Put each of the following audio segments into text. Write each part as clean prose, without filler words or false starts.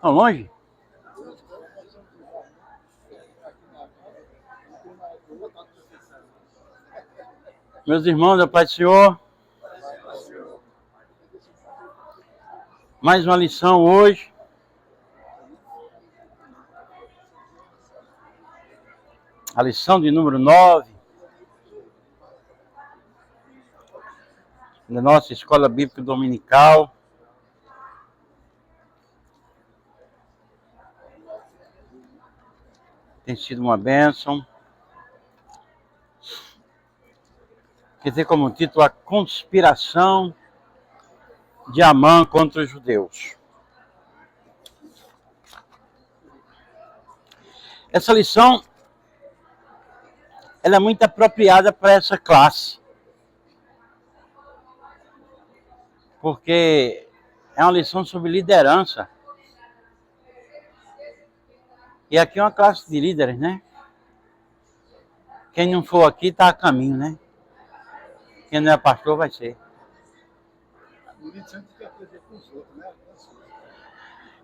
Tão longe? Meus irmãos, da paz do Senhor, mais uma lição hoje. A lição de número 9 da nossa Escola Bíblica Dominical. Tem sido uma bênção. Que tem como título a conspiração de Amã contra os judeus. Essa lição ela é muito apropriada para essa classe, porque é uma lição sobre liderança. E aqui é uma classe de líderes, né? Quem não for aqui está a caminho, né? Quem não é pastor vai ser.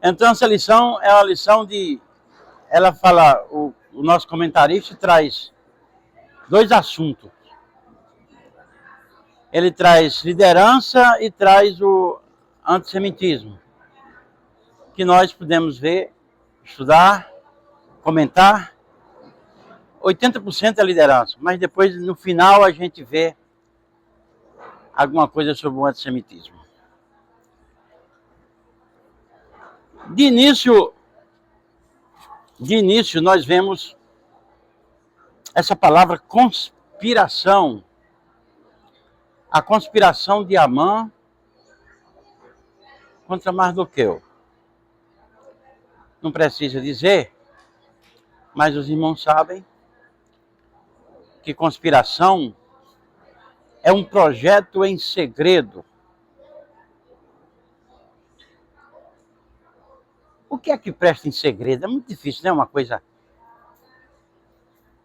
Então essa lição é uma lição de... Ela fala, o nosso comentarista traz dois assuntos. Ele traz liderança e traz o antissemitismo, que nós podemos ver, estudar, comentar. 80% é liderança, mas depois no final a gente vê alguma coisa sobre o antissemitismo. De início nós vemos essa palavra conspiração. A conspiração de Amã contra Mardoqueu. Não precisa dizer, mas os irmãos sabem que conspiração é um projeto em segredo. O que é que presta em segredo? É muito difícil, né? Uma coisa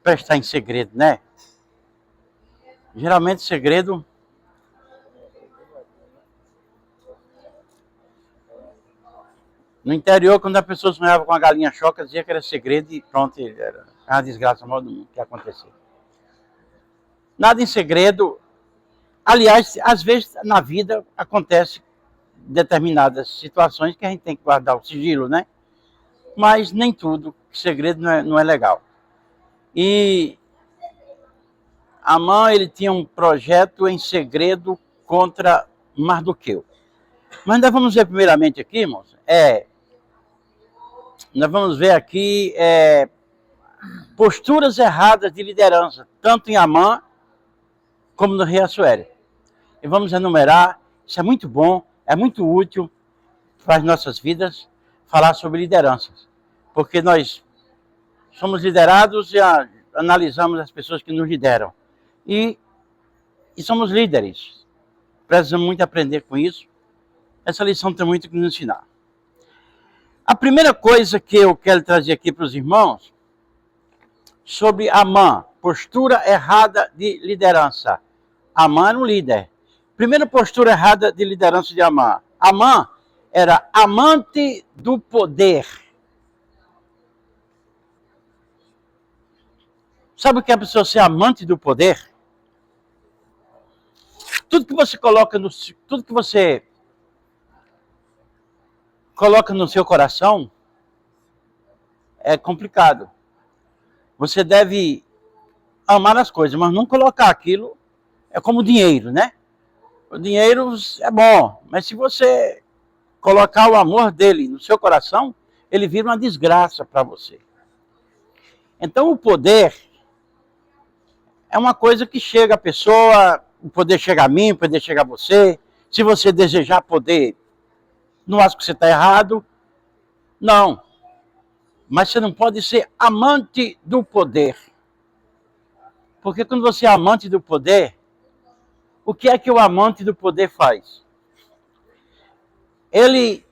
prestar em segredo, né? Geralmente segredo no interior, quando a pessoa sonhava com a galinha choca, dizia que era segredo e pronto, era a desgraça maior do mundo que ia acontecer. Nada em segredo. Aliás, às vezes na vida acontece determinadas situações que a gente tem que guardar o sigilo, né? Mas nem tudo, segredo não é legal. E Amã, ele tinha um projeto em segredo contra Mardoqueu. Mas nós vamos ver primeiramente aqui, irmãos, nós vamos ver aqui posturas erradas de liderança, tanto em Amã como no rei Assuero. E vamos enumerar, isso é muito bom, é muito útil para as nossas vidas, falar sobre lideranças. Porque nós somos liderados e analisamos as pessoas que nos lideram. E somos líderes. Precisamos muito aprender com isso. Essa lição tem muito que nos ensinar. A primeira coisa que eu quero trazer aqui para os irmãos, sobre Amã, postura errada de liderança. Amã era um líder. Primeira postura errada de liderança de Amã. Amã era amante do poder. Sabe o que é a pessoa ser amante do poder? Tudo que você coloca no seu coração é complicado. Você deve amar as coisas, mas não colocar aquilo. É como o dinheiro, né? O dinheiro é bom, mas se você colocar o amor dele no seu coração, ele vira uma desgraça para você. Então o poder é uma coisa que chega a pessoa, o poder chega a mim, o poder chega a você. Se você desejar poder, não acho que você está errado. Não. Mas você não pode ser amante do poder. Porque quando você é amante do poder, o que é que o amante do poder faz? Ele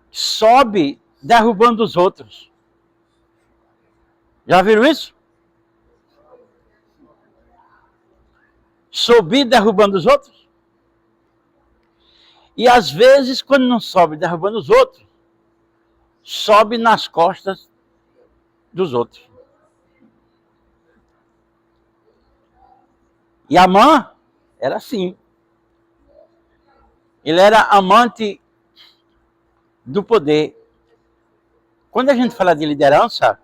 sobe derrubando os outros. Já viram isso? Subir derrubando os outros? E às vezes, quando não sobe derrubando os outros, sobe nas costas dos outros. E Amã era assim. Ele era amante do poder. Quando a gente fala de liderança,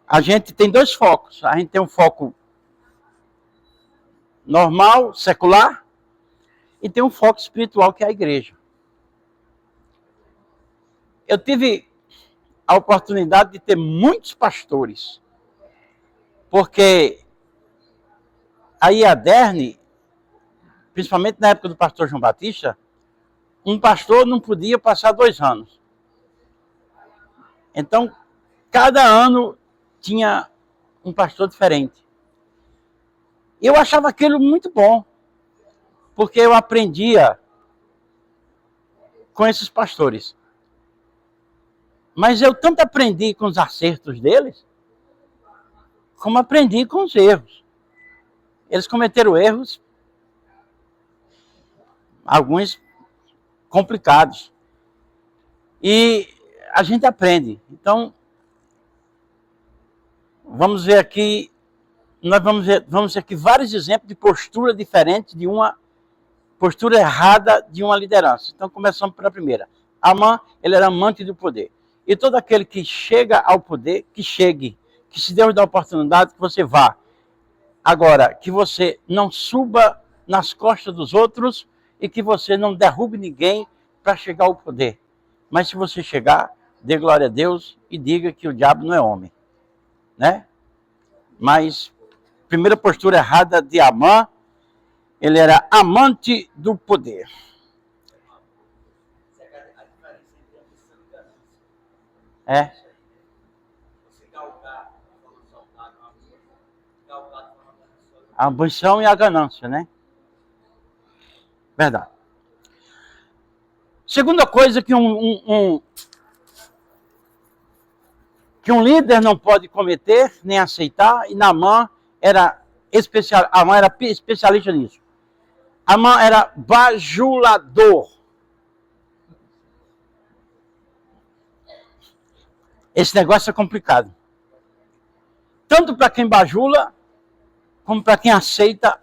a gente tem dois focos. A gente tem um foco normal, secular, e tem um foco espiritual, que é a igreja. Eu tive a oportunidade de ter muitos pastores, porque a IADERN, principalmente na época do pastor João Batista, um pastor não podia passar 2 anos. Então, cada ano tinha um pastor diferente. Eu achava aquilo muito bom, porque eu aprendia com esses pastores. Mas eu tanto aprendi com os acertos deles, como aprendi com os erros. Eles cometeram erros, alguns complicados. E a gente aprende. Então, vamos ver aqui, nós vamos ver aqui vários exemplos de postura diferente, de uma postura errada de uma liderança. Então, começamos pela primeira. Amã, ele era amante do poder. E todo aquele que chega ao poder, que chegue, que se Deus dá a oportunidade, que você vá. Agora, que você não suba nas costas dos outros e que você não derrube ninguém para chegar ao poder. Mas se você chegar, dê glória a Deus e diga que o diabo não é homem. Né? Mas, primeira postura errada de Amã, ele era amante do poder. É. A ambição e a ganância, né? Verdade. Segunda coisa que um líder não pode cometer, nem aceitar, e Naamã era especialista nisso. Amã era bajulador. Esse negócio é complicado. Tanto para quem bajula, como para quem aceita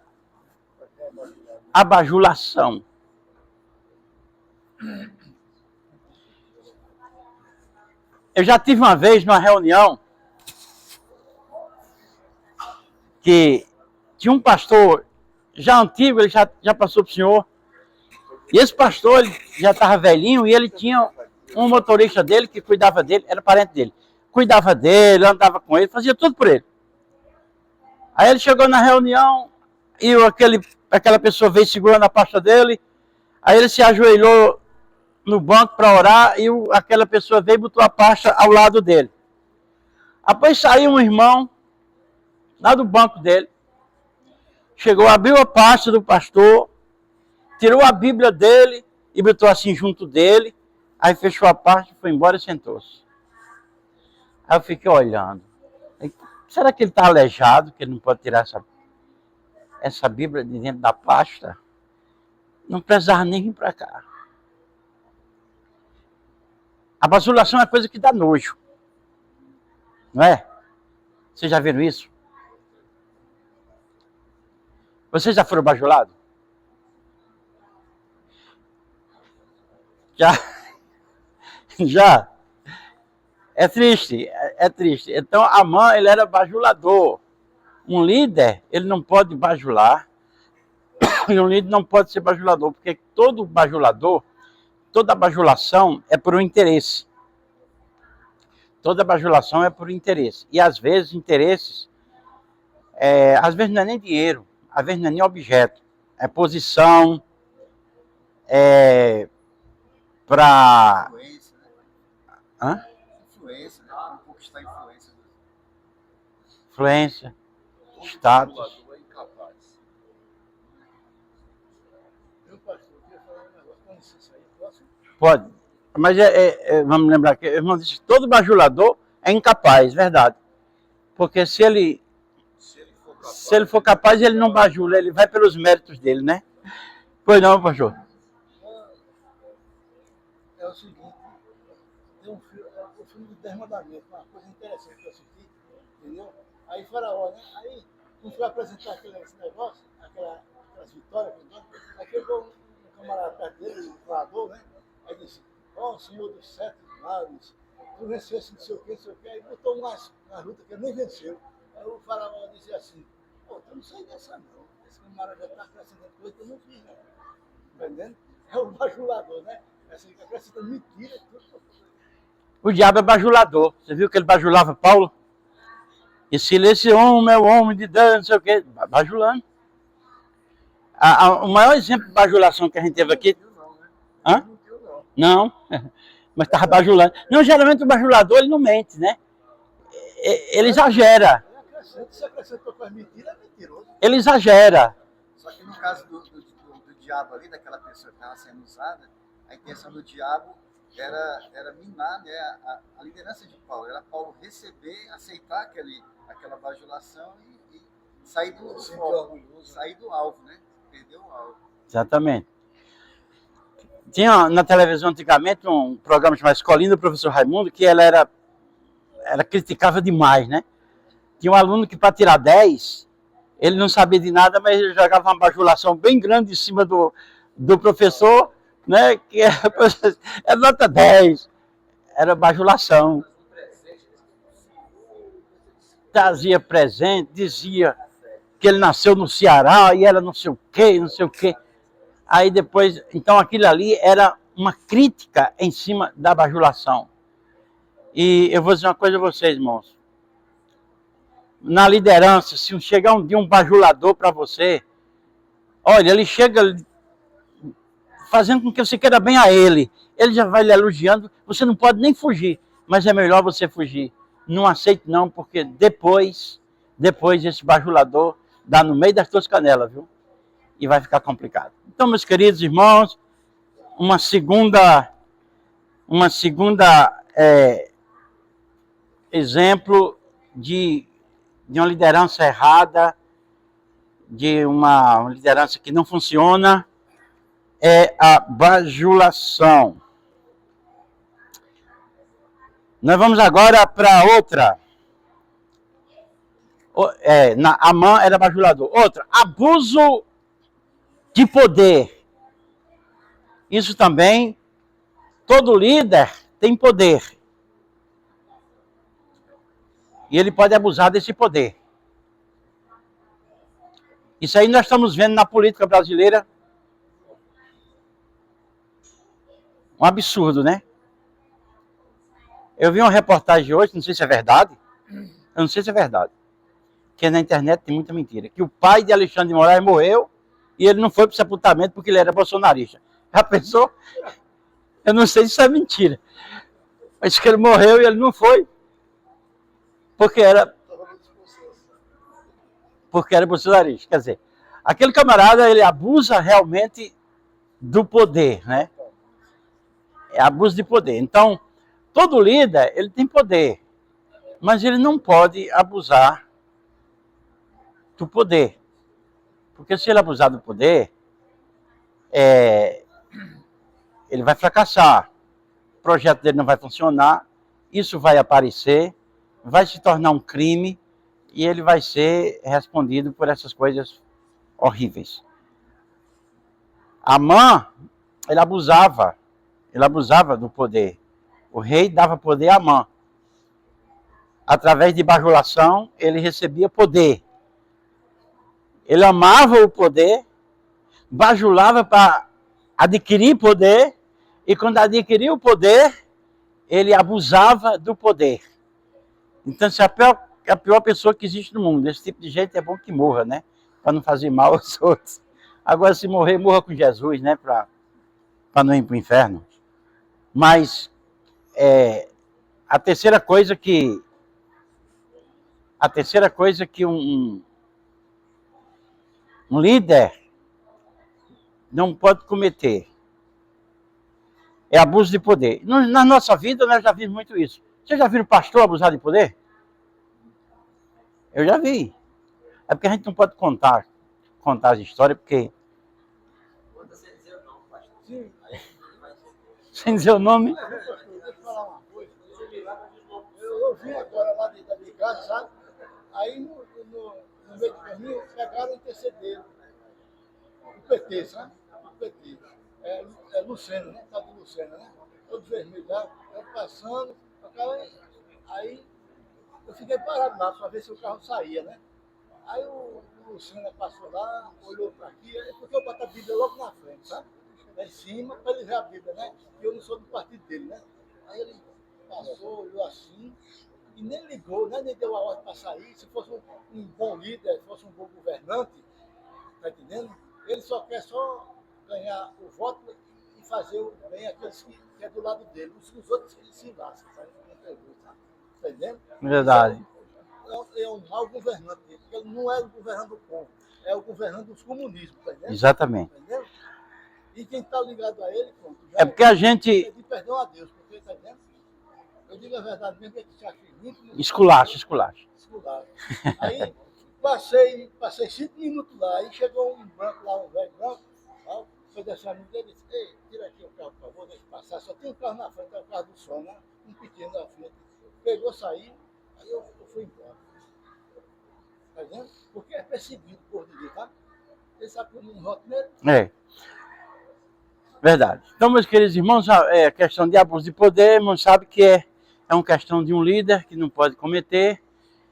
a bajulação. Eu já tive uma vez numa reunião que tinha um pastor já antigo, ele já passou para o senhor. E esse pastor ele já estava velhinho e ele tinha um motorista dele que cuidava dele, era parente dele. Cuidava dele, andava com ele, fazia tudo por ele. Aí ele chegou na reunião e aquela pessoa veio segurando a pasta dele. Aí ele se ajoelhou no banco para orar e aquela pessoa veio e botou a pasta ao lado dele. Após saiu um irmão lá do banco dele, chegou, abriu a pasta do pastor, tirou a Bíblia dele e botou assim junto dele, aí fechou a pasta, foi embora e sentou-se. Aí eu fiquei olhando. Será que ele está aleijado, que ele não pode tirar essa Bíblia de dentro da pasta? Não precisava nem vir para cá. A bajulação é coisa que dá nojo. Não é? Vocês já viram isso? Vocês já foram bajulados? Já? Já? É triste, é triste. Então, Amã, ele era bajulador. Um líder, ele não pode bajular. E um líder não pode ser bajulador, porque todo bajulador, toda bajulação é por um interesse. Toda bajulação é por interesse. E às vezes, interesses, às vezes não é nem dinheiro, às vezes não é nem objeto. É posição, para... Influência, né? Hã? Influência, né? Conquistar influência. Influência, status. Pode. Mas vamos lembrar que o irmão disse que todo bajulador é incapaz, verdade. Porque se ele for capaz, ele não bajula, ele vai pelos méritos dele, né? Pois não, pastor? tem um filme, o filme do Dez Mandamentos, uma coisa interessante que eu assisti, entendeu? Aí Faraó, né? Aí, quando foi apresentar esse negócio, aquelas vitórias, entendeu? Aí chegou um camarada perto dele, um voador, né? Aí disse, ó, Senhor dos Sete Mares, tu vencesse não sei o que, aí botou umas lutas que ele nem venceu. Aí o Faraó dizia assim, pô, eu não sei dessa não, esse camarada já está acrescentando coisa que eu não fiz, né? Entendendo? É o bajulador, né? Assim, acrescentando mentira, tudo. O diabo é bajulador. Você viu que ele bajulava Paulo? E se esse homem é o homem de Deus, não sei o quê. Bajulando. O maior exemplo de bajulação que a gente teve aqui... Hã? Não. Mas estava bajulando. Não, geralmente o bajulador ele não mente, né? Ele exagera. Se acrescentou com as mentiras, é mentiroso. Ele exagera. Só que no caso do diabo ali, daquela pessoa que estava sendo usada, a intenção do diabo era minar, né, a liderança de Paulo. Era Paulo receber, aceitar aquela bajulação e sair do alvo, né? Perder o alvo. Exatamente. Tinha na televisão antigamente um programa chamado Escolinha do Professor Raimundo, que ela criticava demais, né? Tinha um aluno que para tirar 10, ele não sabia de nada, mas ele jogava uma bajulação bem grande em cima do professor, né? Que é nota 10. Era bajulação. Trazia presente, dizia que ele nasceu no Ceará e era não sei o quê, não sei o quê. Aí depois, então aquilo ali era uma crítica em cima da bajulação. E eu vou dizer uma coisa a vocês, irmãos. Na liderança, se chegar um dia um bajulador para você, olha, ele chega fazendo com que você queira bem a ele. Ele já vai lhe elogiando, você não pode nem fugir, mas é melhor você fugir. Não aceite não, porque depois esse bajulador dá no meio das tuas canelas, viu? E vai ficar complicado. Então, meus queridos irmãos, uma segunda exemplo de uma liderança errada, de uma liderança que não funciona, é a bajulação. Nós vamos agora para outra. Amã era bajulador. Outra, abuso de poder. Isso também, todo líder tem poder. E ele pode abusar desse poder. Isso aí nós estamos vendo na política brasileira. Um absurdo, né? Eu vi uma reportagem hoje, não sei se é verdade. Eu não sei se é verdade. Porque na internet tem muita mentira. Que o pai de Alexandre de Moraes morreu e ele não foi para o sepultamento porque ele era bolsonarista. Já pensou? Eu não sei se isso é mentira. Mas que ele morreu e ele não foi. Porque era bolsonarista. Quer dizer, aquele camarada, ele abusa realmente do poder, né? É abuso de poder. Então, todo líder, ele tem poder. Mas ele não pode abusar do poder. Porque se ele abusar do poder, ele vai fracassar. O projeto dele não vai funcionar, isso vai aparecer, vai se tornar um crime e ele vai ser respondido por essas coisas horríveis. Amã, ele abusava do poder. O rei dava poder a Amã. Através de bajulação, ele recebia poder. Ele amava o poder, bajulava para adquirir poder, e quando adquiria o poder, ele abusava do poder. Então, essa é a pior pessoa que existe no mundo. Esse tipo de gente é bom que morra, né? Para não fazer mal aos outros. Agora, se morrer, morra com Jesus, né? Para não ir para o inferno. Mas, a terceira coisa que um líder não pode cometer é abuso de poder. Na nossa vida, nós já vimos muito isso. Vocês já viram pastor abusar de poder? Eu já vi. É porque a gente não pode contar as histórias, porque... Sem dizer o nome? eu vim agora lá dentro da minha casa, sabe? Aí no meio do caminho pegaram e intercederam. O PT, sabe? O PT. É Lucena, né? Tá de Lucena, né? Todo vermelho lá, eu passando, aí eu fiquei parado lá para ver se o carro saía, né? Aí o Lucena passou lá, olhou para aqui, porque eu boto a Bíblia logo na frente, sabe? Lá em cima, para ele ver a Bíblia, né? E eu não sou do partido dele, né? Aí ele passou, olhou assim, e nem ligou, né? Nem deu a ordem para sair. Se fosse um bom líder, se fosse um bom governante, tá entendendo? Ele só quer ganhar o voto e fazer o bem aqueles que é do lado dele. Os outros eles se lascam, sabe? Tá entendendo? Verdade. É um mau governante, porque ele não é o governante do povo, é o governante dos comunismos, tá entendendo? Exatamente. Tá entendendo? E quem está ligado a ele, pronto, já É porque a gente pede perdão a Deus, porque, tá entendendo? Eu digo a verdade mesmo, que se acha limpo. esculacha. Aí passei 5 minutos lá, aí chegou um branco lá, um velho branco, foi descer a amigo dele e disse, ei, tira aqui o carro, por favor, deixa eu passar. Só tem um carro na frente, é o carro do som, né? Um pequeno na frente. Pegou, saiu, aí eu fui embora. Tá vendo? Porque é perseguido por Deus, tá? Ele sabe que eu não voto nele. É. Verdade. Então, meus queridos irmãos, a questão de abuso de poder, irmãos, sabe que é uma questão de um líder que não pode cometer,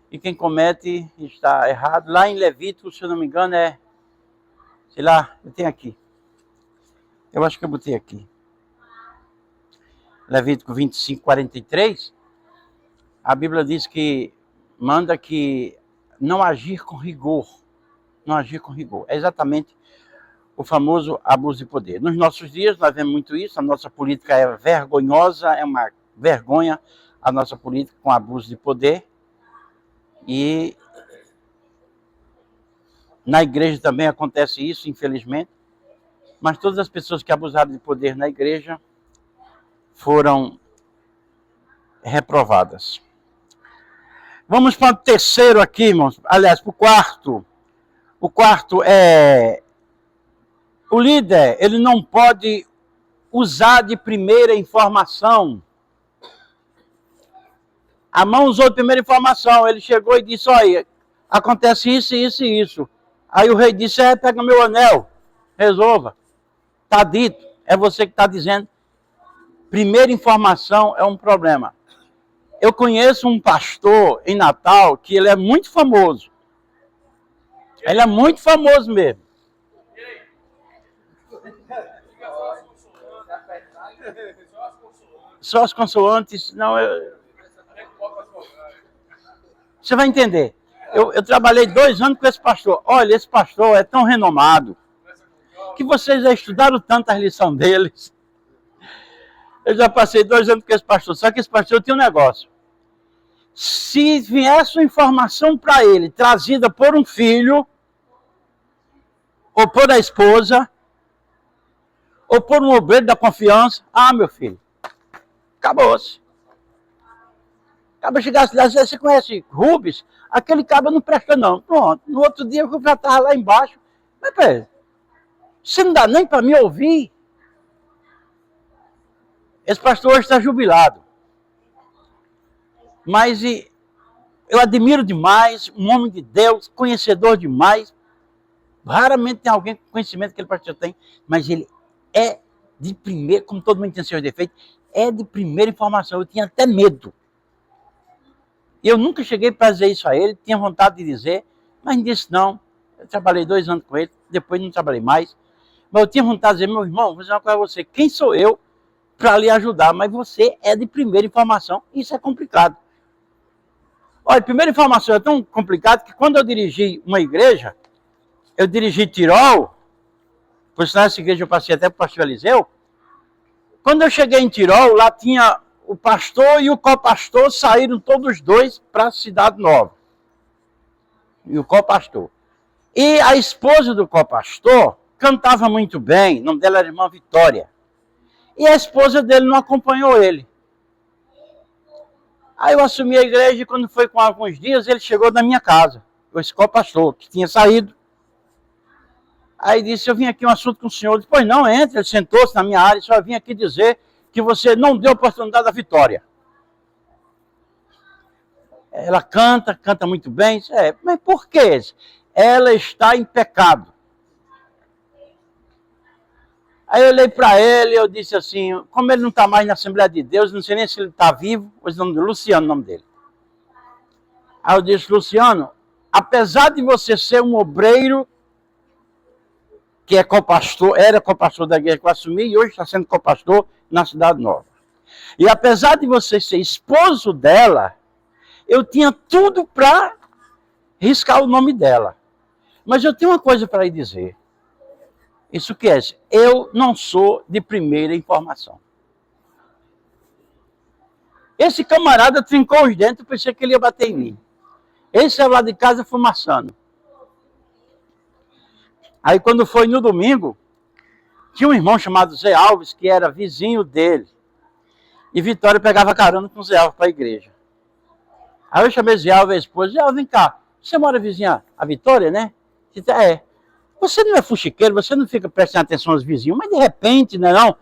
e quem comete está errado. Lá em Levítico, se eu não me engano, sei lá, eu tenho aqui. Eu acho que eu botei aqui. Levítico 25, 43, a Bíblia diz que manda que não agir com rigor. Não agir com rigor. É exatamente o famoso abuso de poder. Nos nossos dias, nós vemos muito isso. A nossa política é vergonhosa, é uma vergonha a nossa política com abuso de poder. E na igreja também acontece isso, infelizmente. Mas todas as pessoas que abusaram de poder na igreja foram reprovadas. Vamos para o terceiro aqui, irmãos. Aliás, para o quarto. O quarto é... O líder, ele não pode usar de primeira informação. A mão usou de primeira informação. Ele chegou e disse, olha, acontece isso, isso e isso. Aí o rei disse, pega meu anel, resolva. Está dito, é você que está dizendo. Primeira informação é um problema. Eu conheço um pastor em Natal que ele é muito famoso. Ele é muito famoso mesmo. Só as consoantes, não, você vai entender. Eu trabalhei 2 anos com esse pastor. Olha, esse pastor é tão renomado que vocês já estudaram tanto a lição deles. Eu já passei 2 anos com esse pastor, só que esse pastor tinha um negócio. Se viesse uma informação para ele, trazida por um filho, ou por a esposa, ou por um obreiro da confiança, meu filho, acabou-se. Acaba chegasse lá, você conhece Rubens? Aquele cabo não presta não. Pronto, no outro dia eu já estava lá embaixo. Mas peraí, você não dá nem para me ouvir? Esse pastor hoje está jubilado. Mas eu admiro demais, um homem de Deus, conhecedor demais. Raramente tem alguém com conhecimento que aquele pastor tem, mas ele é de primeira, como todo mundo tem seus defeitos, é de primeira informação. Eu tinha até medo. Eu nunca cheguei para dizer isso a ele, tinha vontade de dizer, mas disse não. Eu trabalhei 2 anos com ele, depois não trabalhei mais. Mas eu tinha vontade de dizer, meu irmão, vou dizer uma coisa a você, quem sou eu para lhe ajudar? Mas você é de primeira informação, isso é complicado. Olha, primeira informação é tão complicado que quando eu dirigi uma igreja, eu dirigi Tirol, por sinal essa igreja eu passei até para o pastor Eliseu. Quando eu cheguei em Tirol, lá tinha o pastor e o copastor, saíram todos 2 para a Cidade Nova. E o copastor. E a esposa do copastor cantava muito bem, o nome dela era irmã Vitória. E a esposa dele não acompanhou ele. Aí eu assumi a igreja e quando foi com alguns dias, ele chegou na minha casa. Esse copastor, que tinha saído. Aí disse, eu vim aqui um assunto com o senhor. Disse, pois não, entra. Ele sentou-se na minha área e só vim aqui dizer que você não deu oportunidade à Vitória. ela canta muito bem. Mas por quê? Ela está em pecado. Aí eu olhei para ele e eu disse assim, como ele não está mais na Assembleia de Deus, não sei nem se ele está vivo, pois o nome dele, Luciano, o nome dele. Aí eu disse, Luciano, apesar de você ser um obreiro, que é copastor, era copastor da igreja que eu assumi e hoje está sendo copastor na Cidade Nova. E apesar de você ser esposo dela, eu tinha tudo para riscar o nome dela. Mas eu tenho uma coisa para lhe dizer. Isso que é, eu não sou de primeira informação. Esse camarada trincou os dentes, pensei que ele ia bater em mim. Ele saiu lá de casa fumaçando. Aí quando foi no domingo, tinha um irmão chamado Zé Alves, que era vizinho dele. E Vitória pegava carona com o Zé Alves para a igreja. Aí eu chamei Zé Alves, a esposa, Zé Alves, vem cá, você mora vizinha a Vitória, né? É. Você não é fuxiqueiro, você não fica prestando atenção aos vizinhos, mas de repente, né, não?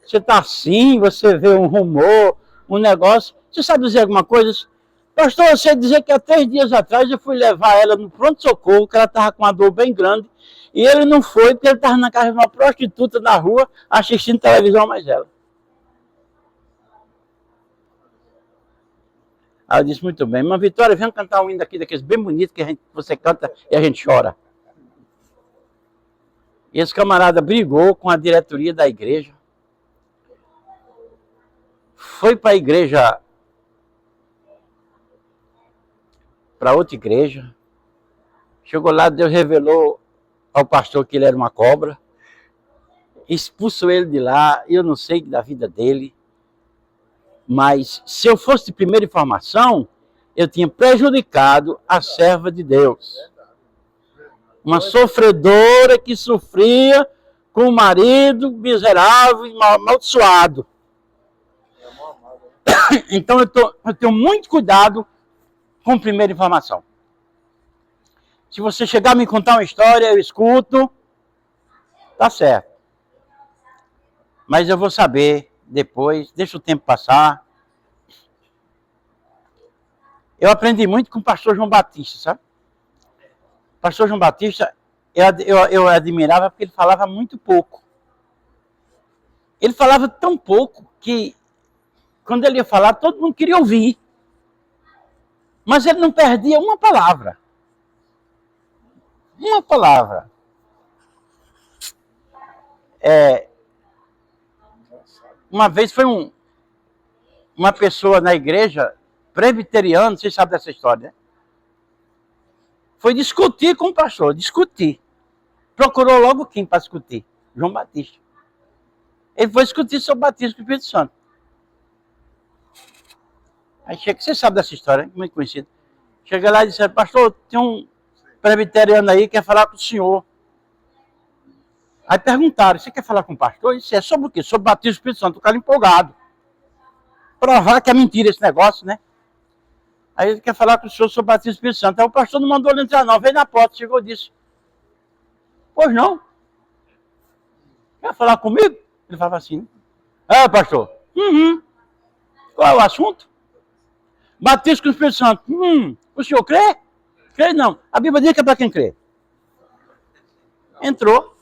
Você está assim, você vê um rumor, um negócio. Você sabe dizer alguma coisa? Pastor, eu sei dizer que há 3 dias atrás eu fui levar ela no pronto-socorro, que ela estava com uma dor bem grande, e ele não foi, porque ele estava na casa de uma prostituta na rua, assistindo televisão mais ela. Aí eu disse, muito bem, mas Vitória, vem cantar um hino daqui, daqueles bem bonitos, que você canta e a gente chora. E esse camarada brigou com a diretoria da igreja, foi para a igreja, para outra igreja, chegou lá, Deus revelou ao pastor que ele era uma cobra, expulsou ele de lá, eu não sei da vida dele, mas se eu fosse de primeira informação, eu tinha prejudicado a serva de Deus. Uma sofredora que sofria com o marido miserável e amaldiçoado. Então eu tenho muito cuidado com primeira informação. Se você chegar a me contar uma história, eu escuto, tá certo. Mas eu vou saber depois, deixa o tempo passar. Eu aprendi muito com o pastor João Batista, sabe? O pastor João Batista, eu admirava porque ele falava muito pouco. Ele falava tão pouco que, quando ele ia falar, todo mundo queria ouvir. Mas ele não perdia uma palavra. Uma palavra. Uma vez foi uma pessoa na igreja, presbiteriana, vocês sabem dessa história, né? Foi discutir com o pastor, discutir. Procurou logo quem para discutir? João Batista. Ele foi discutir sobre o batismo com o Espírito Santo. Aí chega, você sabe dessa história, muito conhecida. Chega lá e disse, pastor, tem um presbiteriano aí que quer falar com o senhor. Aí perguntaram, você quer falar com o pastor? Ele disse, é sobre o quê? Sobre o batismo do Espírito Santo. O cara empolgado. Provar que é mentira esse negócio, né? Aí ele quer falar com o senhor sobre o batismo do Espírito Santo. Aí o pastor não mandou ele entrar não, veio na porta, chegou e disse, pois não? Quer falar comigo? Ele falava assim, né? Pastor, qual é o assunto? Batismo com o Espírito Santo. O senhor crê? Crê não. A Bíblia diz que é para quem crê. Entrou.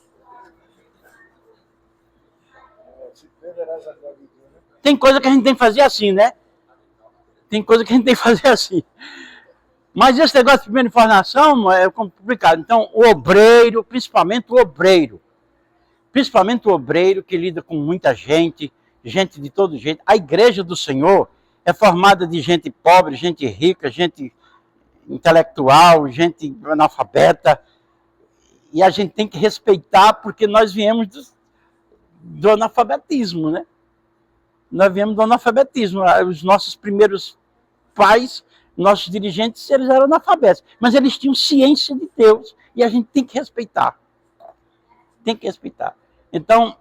Tem coisa que a gente tem que fazer assim, né? Tem coisa que a gente tem que fazer assim. Mas esse negócio de primeira informação é complicado. Então, o obreiro, principalmente o obreiro que lida com muita gente, gente de todo jeito. A igreja do Senhor é formada de gente pobre, gente rica, gente intelectual, gente analfabeta. E a gente tem que respeitar porque nós viemos do analfabetismo, né? Nós viemos do analfabetismo. Os nossos primeiros pais, nossos dirigentes, eles eram analfabetos. Mas eles tinham ciência de Deus. E a gente tem que respeitar. Tem que respeitar. Então,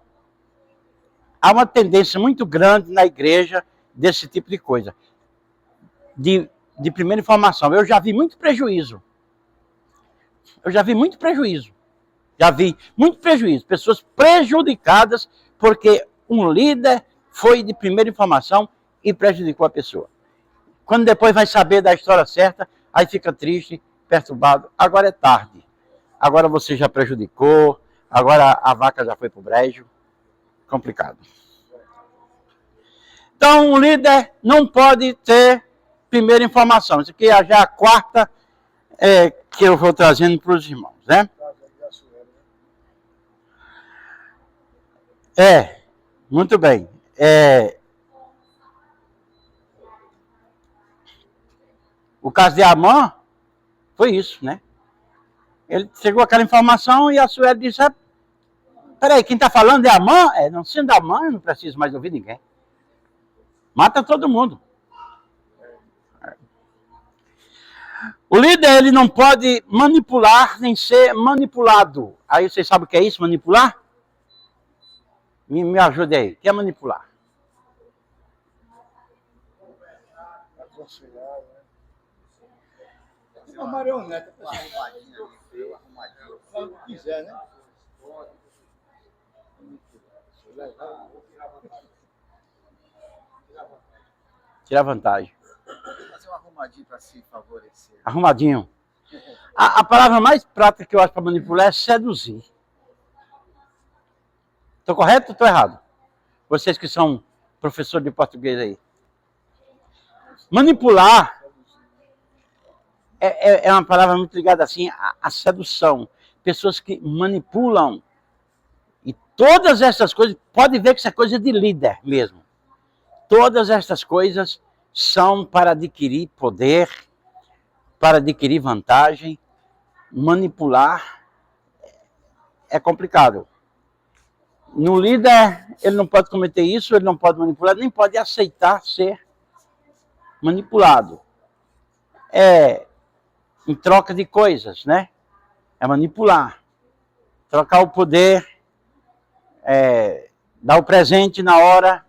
há uma tendência muito grande na igreja desse tipo de coisa. De primeira informação. Eu já vi muito prejuízo. Já vi muito prejuízo. Pessoas prejudicadas porque um líder foi de primeira informação e prejudicou a pessoa. Quando depois vai saber da história certa, aí fica triste, perturbado. Agora é tarde. Agora você já prejudicou, agora a vaca já foi pro brejo. Complicado. Então, o líder não pode ter primeira informação. Isso aqui é já a quarta que eu vou trazendo para os irmãos, né? Muito bem. O caso de Amã foi isso, né? Ele chegou aquela informação e a Sueli disse: peraí, quem está falando é Amã? Não sendo Amã, eu não preciso mais ouvir ninguém. Mata todo mundo. O líder, ele não pode manipular nem ser manipulado. Aí vocês sabem o que é isso, manipular? Me ajude aí. O que é manipular? Aconselhar, né? Uma marioneta. Arrumadinho ali, arrumadinho. Fala o que quiser, né? Tirar vantagem. Fazer um arrumadinho para se favorecer. Arrumadinho. A palavra mais prática que eu acho para manipular é seduzir. Estou correto ou estou errado? Vocês que são professores de português aí. Manipular é uma palavra muito ligada assim à sedução. Pessoas que manipulam. E todas essas coisas, pode ver que isso é coisa de líder mesmo. Todas essas coisas são para adquirir poder, para adquirir vantagem. Manipular é complicado. No líder, ele não pode cometer isso, ele não pode manipular, nem pode aceitar ser manipulado. Em troca de coisas, né? É manipular. Trocar o poder, dar o presente na hora,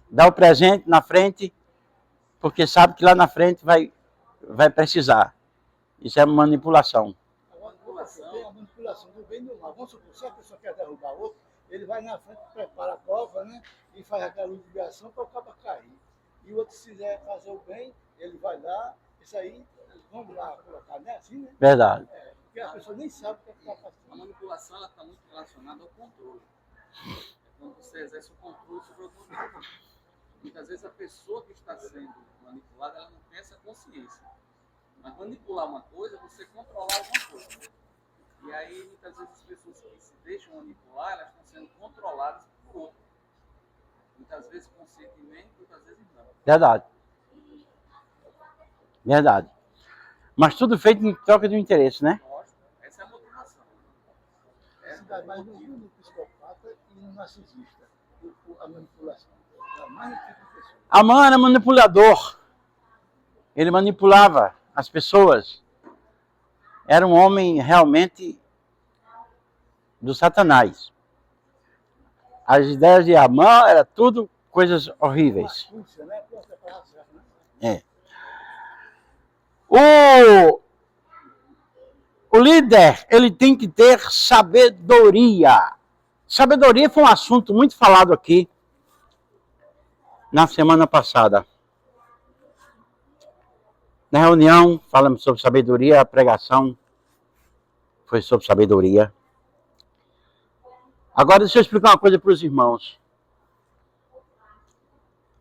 dar o presente na frente, porque sabe que lá na frente vai precisar. Isso é manipulação. A manipulação do bem e do mal. Vamos supor, se a pessoa quer derrubar outro, ele vai na frente, prepara a cova, né? E faz aquela ludibriação para o cabo cair. E o outro, se quiser fazer o bem, ele vai lá, isso aí, vamos lá colocar, né? Assim, né? Verdade. Porque a pessoa nem sabe o que está fazendo. A manipulação está muito relacionada ao controle. Quando você exerce o controle sobre o controle. Muitas vezes a pessoa que está sendo manipulada, ela não tem essa consciência. Mas manipular uma coisa, você controlar alguma coisa. E aí, muitas vezes as pessoas que se deixam manipular, elas estão sendo controladas por outro. Muitas vezes conscientemente, muitas vezes não. Verdade. Verdade. Mas tudo feito em troca de um interesse, né? Lógico, essa é a motivação. Mas no psicopata e no narcisista, a manipulação. É mais do que a pessoa. Amã era manipulador. Ele manipulava as pessoas. Era um homem realmente do Satanás. As ideias de Amã eram tudo coisas horríveis. Astúcia, né? Pronto, é a palavra certa, né? O líder, ele tem que ter sabedoria. Sabedoria foi um assunto muito falado aqui na semana passada. Na reunião, falamos sobre sabedoria, a pregação foi sobre sabedoria. Agora, deixa eu explicar uma coisa para os irmãos.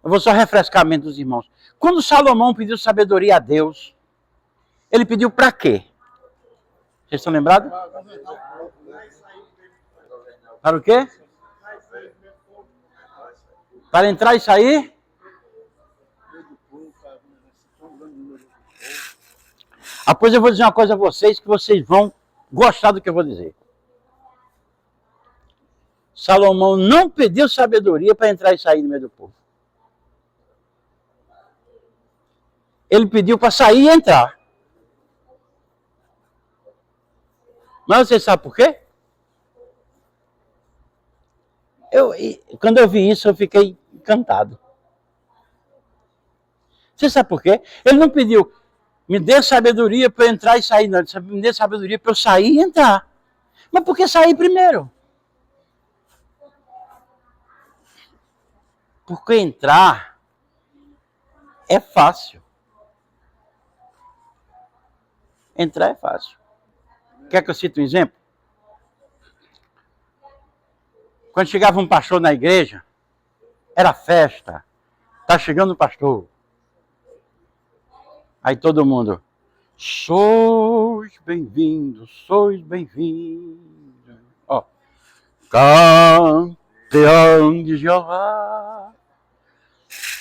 Eu vou só refrescar a mente dos irmãos. Quando Salomão pediu sabedoria a Deus, ele pediu para quê? Vocês estão lembrados? Para governar o povo, né? Para o quê? Para entrar e sair? Meio do povo, para governar esse tão grande número de povo. Depois eu vou dizer uma coisa a vocês que vocês vão gostar do que eu vou dizer. Salomão não pediu sabedoria para entrar e sair no meio do povo. Ele pediu para sair e entrar. Mas você sabe por quê? Quando eu vi isso, eu fiquei encantado. Você sabe por quê? Ele não pediu, me dê sabedoria para eu entrar e sair, não. Ele disse, me dê sabedoria para eu sair e entrar. Mas por que sair primeiro? Porque entrar é fácil. Entrar é fácil. Quer que eu cite um exemplo? Quando chegava um pastor na igreja, era festa. Tá chegando o pastor. Aí todo mundo, sois bem-vindos, sois bem-vindos. Ó, campeão de Jeová,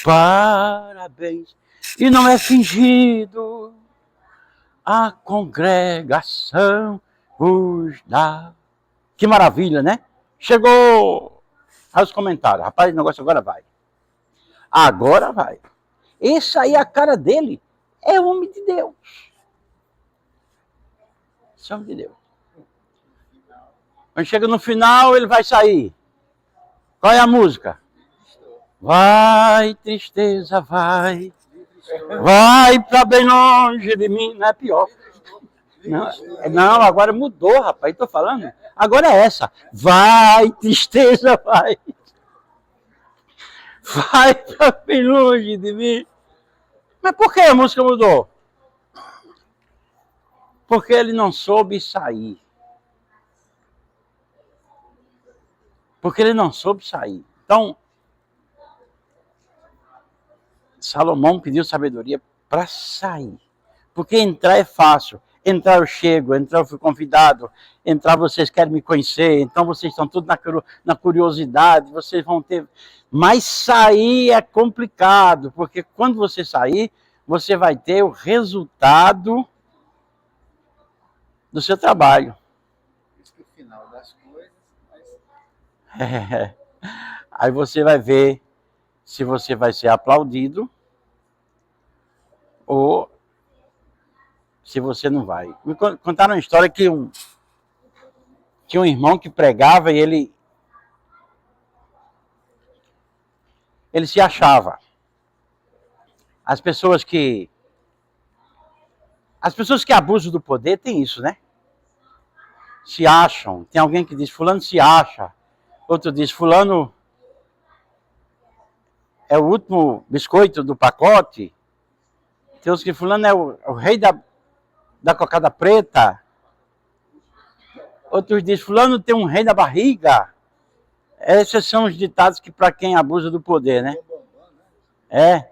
parabéns. E não é fingido, a congregação vos dá. Que maravilha, né? Chegou. Aí os comentários, rapaz, o negócio agora vai. Agora vai. Esse aí, a cara dele, é homem de Deus. Esse é homem de Deus. Quando chega no final, ele vai sair. Qual é a música? Vai, tristeza, vai. Vai pra bem longe de mim. Não é pior. Não, agora mudou, rapaz. Tô falando. Agora é essa. Vai, tristeza, vai. Vai pra bem longe de mim. Mas por que a música mudou? Porque ele não soube sair. Porque ele não soube sair. Então, Salomão pediu sabedoria para sair. Porque entrar é fácil. Entrar eu chego, entrar eu fui convidado, entrar vocês querem me conhecer, então vocês estão tudo na curiosidade, vocês vão ter... Mas sair é complicado, porque quando você sair, você vai ter o resultado do seu trabalho. Isso que o final das coisas... Aí você vai ver se você vai ser aplaudido ou se você não vai. Me contaram uma história que tinha um irmão que pregava e ele se achava. As pessoas que abusam do poder têm isso, né? Se acham. Tem alguém que diz, fulano se acha. Outro diz, fulano é o último biscoito do pacote. Tem outros que fulano é o rei da cocada preta. Outros dizem, fulano tem um rei na barriga. Esses são os ditados que para quem abusa do poder, né? É.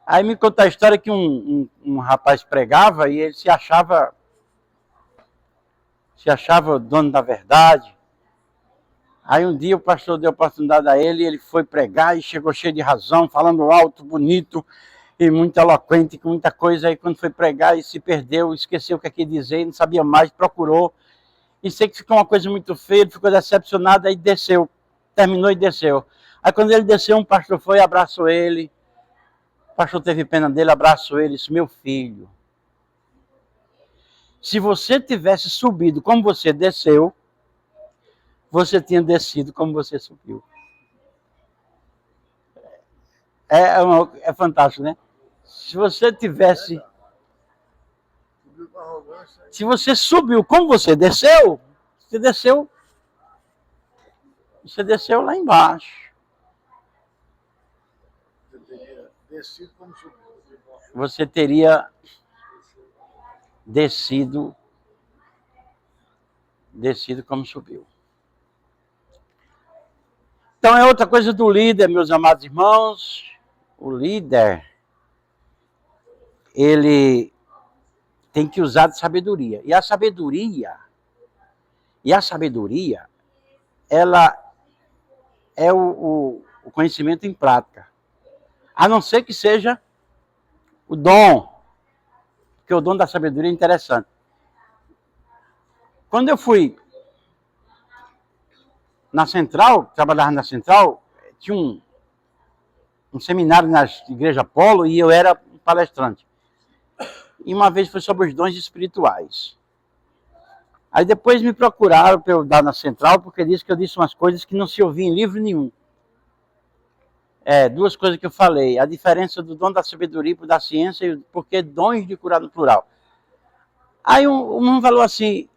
Aí me conta a história que um rapaz pregava e ele se achava o dono da verdade. Aí um dia o pastor deu oportunidade a ele e ele foi pregar e chegou cheio de razão, falando alto, bonito e muito eloquente, com muita coisa. Aí quando foi pregar ele se perdeu, esqueceu o que ia dizer, não sabia mais, procurou. E sei que ficou uma coisa muito feia, ele ficou decepcionado, aí desceu, terminou e desceu. Aí quando ele desceu, um pastor foi e abraçou ele. O pastor teve pena dele, abraçou ele e disse, meu filho, se você tivesse subido como você desceu, você tinha descido como você subiu. É fantástico, né? Se você tivesse... Se você subiu como você desceu lá embaixo. Você teria descido como subiu. Então é outra coisa do líder, meus amados irmãos. O líder, ele tem que usar de sabedoria. E a sabedoria, ela é o conhecimento em prática. A não ser que seja o dom, porque o dom da sabedoria é interessante. Quando eu fui na Central, trabalhava na Central, tinha um seminário na Igreja Apolo e eu era palestrante. E uma vez foi sobre os dons espirituais. Aí depois me procuraram para eu dar na Central, porque disse que eu disse umas coisas que não se ouvia em livro nenhum. Duas coisas que eu falei. A diferença do dom da sabedoria e da ciência e porque dons de curar no plural. Aí um falou assim,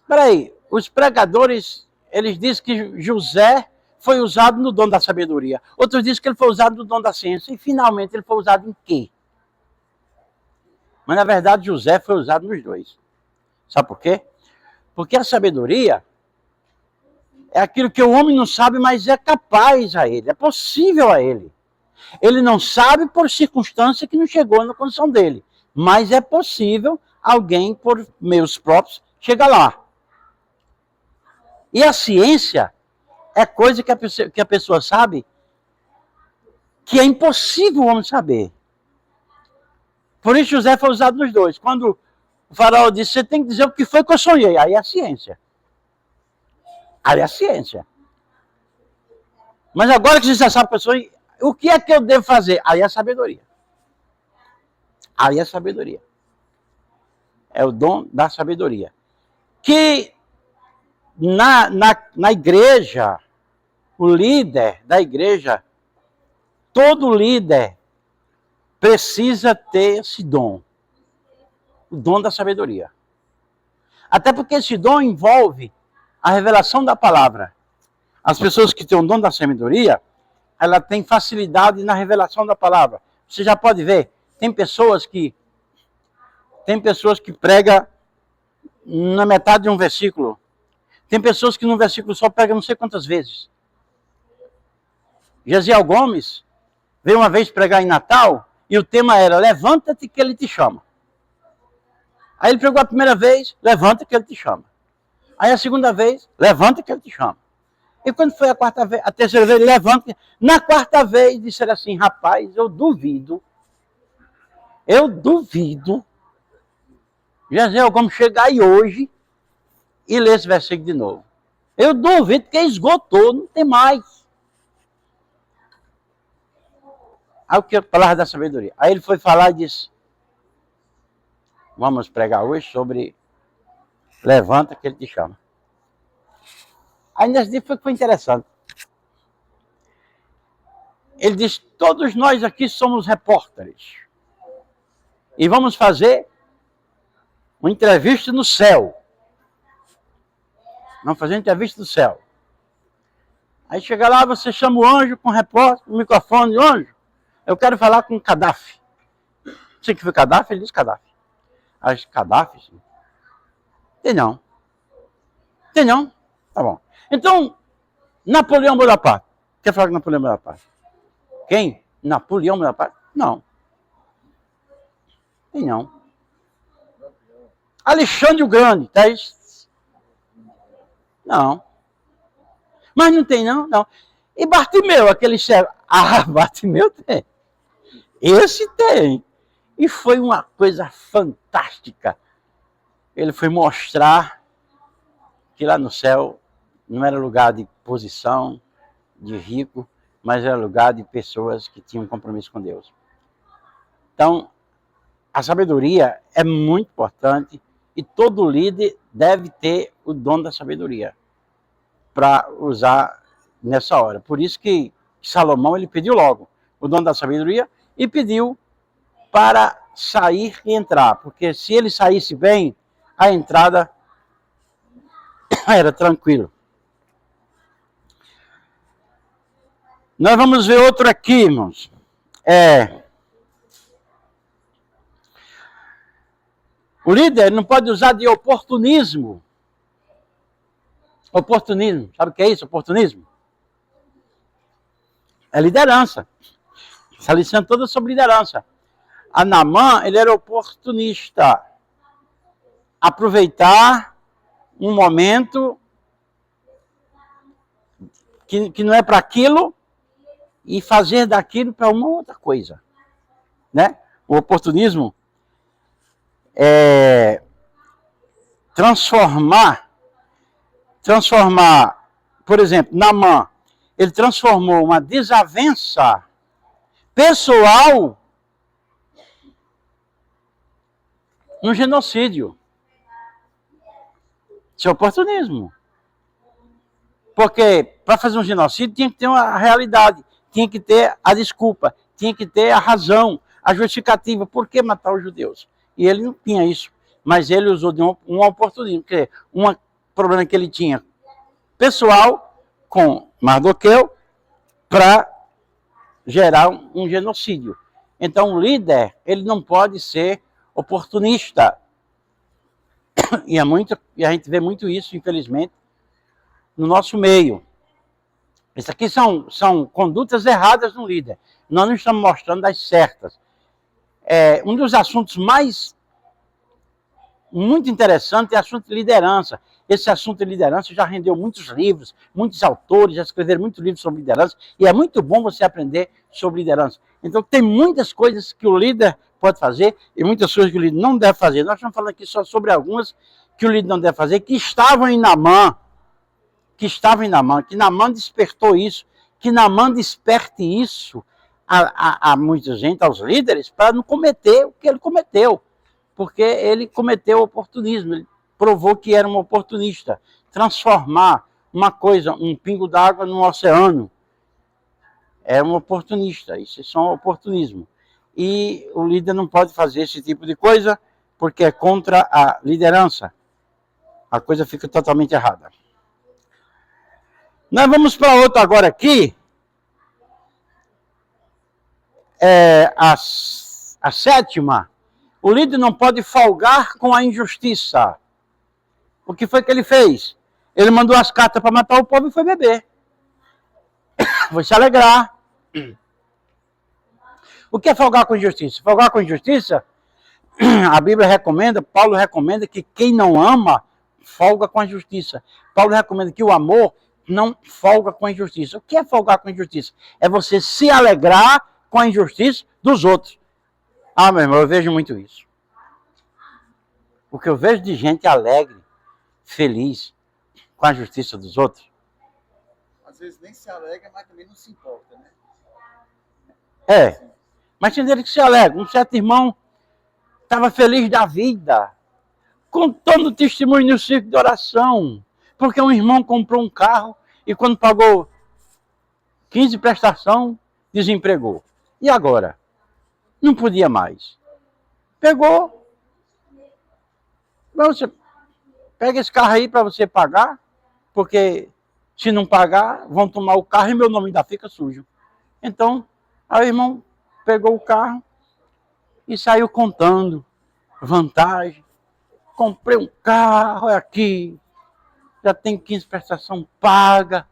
peraí, os pregadores, eles dizem que José foi usado no dom da sabedoria. Outros dizem que ele foi usado no dom da ciência. E finalmente ele foi usado em quê? Mas na verdade José foi usado nos dois. Sabe por quê? Porque a sabedoria é aquilo que o homem não sabe, mas é capaz a ele, é possível a ele. Ele não sabe por circunstância que não chegou na condição dele, mas é possível alguém, por meios próprios, chegar lá. E a ciência é coisa que a pessoa sabe que é impossível o homem saber. Por isso José foi usado nos dois. Quando o faraó disse, você tem que dizer o que foi que eu sonhei. Aí é a ciência. Aí é a ciência. Mas agora que você já sabe que eu sonhei, o que é que eu devo fazer? Aí é a sabedoria. Aí é a sabedoria. É o dom da sabedoria. Que na igreja, o líder da igreja, todo líder precisa ter esse dom. O dom da sabedoria. Até porque esse dom envolve a revelação da palavra. As pessoas que têm o dom da sabedoria, ela tem facilidade na revelação da palavra. Você já pode ver, tem pessoas que pregam na metade de um versículo. Tem pessoas que num versículo só pregam não sei quantas vezes. Gesiel Gomes veio uma vez pregar em Natal e o tema era levanta-te que ele te chama. Aí ele pregou a primeira vez, levanta que ele te chama. Aí a segunda vez, levanta que ele te chama. E quando foi a quarta vez, a terceira vez, levanta. Na quarta vez, disseram assim, rapaz, eu duvido, Gesiel Gomes chegar aí hoje e ler esse versículo de novo. Eu duvido que esgotou, não tem mais. Aí o que a palavra da sabedoria? Aí ele foi falar e disse, vamos pregar hoje sobre levanta que ele te chama. Aí nesse dia foi interessante. Ele disse, todos nós aqui somos repórteres. E vamos fazer uma entrevista no céu. Vamos fazer uma entrevista no céu. Aí chega lá, você chama o anjo com o repórter, o microfone, anjo, eu quero falar com o Gaddafi. Você que foi Gaddafi? Ele disse Gaddafi. Aí disse, Gaddafi? Sim. Tem não. Tem não? Tá bom. Então, Napoleão Bonaparte. Quer falar com Napoleão Bonaparte? Quem? Napoleão Bonaparte? Não. Tem não. Alexandre o Grande, tá isso? Não. Mas não tem não? Não. E Bartimeu, aquele cego? Ah, Bartimeu tem. Esse tem. E foi uma coisa fantástica. Ele foi mostrar que lá no céu não era lugar de posição, de rico, mas era lugar de pessoas que tinham compromisso com Deus. Então, a sabedoria é muito importante e todo líder deve ter o dom da sabedoria para usar nessa hora. Por isso que Salomão ele pediu logo o dom da sabedoria e pediu para sair e entrar, porque se ele saísse bem, a entrada era tranquilo. Nós vamos ver outro aqui, irmãos. O líder não pode usar de oportunismo. Oportunismo, sabe o que é isso? Oportunismo? É liderança. Essa lição é toda sobre liderança. A Naamã, ele era oportunista. Aproveitar um momento que não é para aquilo e fazer daquilo para uma outra coisa. Né? O oportunismo é transformar, por exemplo, Naamã, ele transformou uma desavença pessoal num genocídio. Isso é oportunismo. Porque para fazer um genocídio tinha que ter uma realidade, tinha que ter a desculpa, tinha que ter a razão, a justificativa. Por que matar os judeus? E ele não tinha isso. Mas ele usou de um oportunismo, porque um problema que ele tinha pessoal com Mardoqueu para gerar um genocídio. Então, o líder, ele não pode ser oportunista. E a gente vê muito isso, infelizmente, no nosso meio. Isso aqui são condutas erradas no líder. Nós não estamos mostrando as certas. Um dos assuntos muito interessante é o assunto de liderança. Esse assunto de liderança já rendeu muitos livros, muitos autores já escreveram muitos livros sobre liderança, e é muito bom você aprender sobre liderança. Então, tem muitas coisas que o líder pode fazer e muitas coisas que o líder não deve fazer. Nós estamos falando aqui só sobre algumas que o líder não deve fazer, que estavam em Naamã, que Naamã despertou isso, que Naamã desperte isso a muita gente, aos líderes, para não cometer o que ele cometeu. Porque ele cometeu oportunismo, ele provou que era um oportunista. Transformar uma coisa, um pingo d'água no oceano. É um oportunista, isso é só um oportunismo. E o líder não pode fazer esse tipo de coisa, porque é contra a liderança. A coisa fica totalmente errada. Nós vamos para outro agora aqui. A sétima. O líder não pode folgar com a injustiça. O que foi que ele fez? Ele mandou as cartas para matar o povo e foi beber. Foi se alegrar. O que é folgar com injustiça? Folgar com injustiça, a Bíblia recomenda, Paulo recomenda que quem não ama, folga com a injustiça. Paulo recomenda que o amor não folga com a injustiça. O que é folgar com a injustiça? É você se alegrar com a injustiça dos outros. Ah, meu irmão, eu vejo muito isso. Porque eu vejo de gente alegre, feliz, com a justiça dos outros. Às vezes nem se alegra, mas também não se importa, né? Mas tem dele que se alegra. Um certo irmão estava feliz da vida, contando testemunho no circo de oração, porque um irmão comprou um carro e quando pagou 15 prestação, desempregou. E agora? Não podia mais. Pegou. Você pega esse carro aí para você pagar, porque se não pagar, vão tomar o carro e meu nome ainda fica sujo. Então, aí o irmão pegou o carro e saiu contando vantagem. Comprei um carro aqui, já tem 15 prestação paga.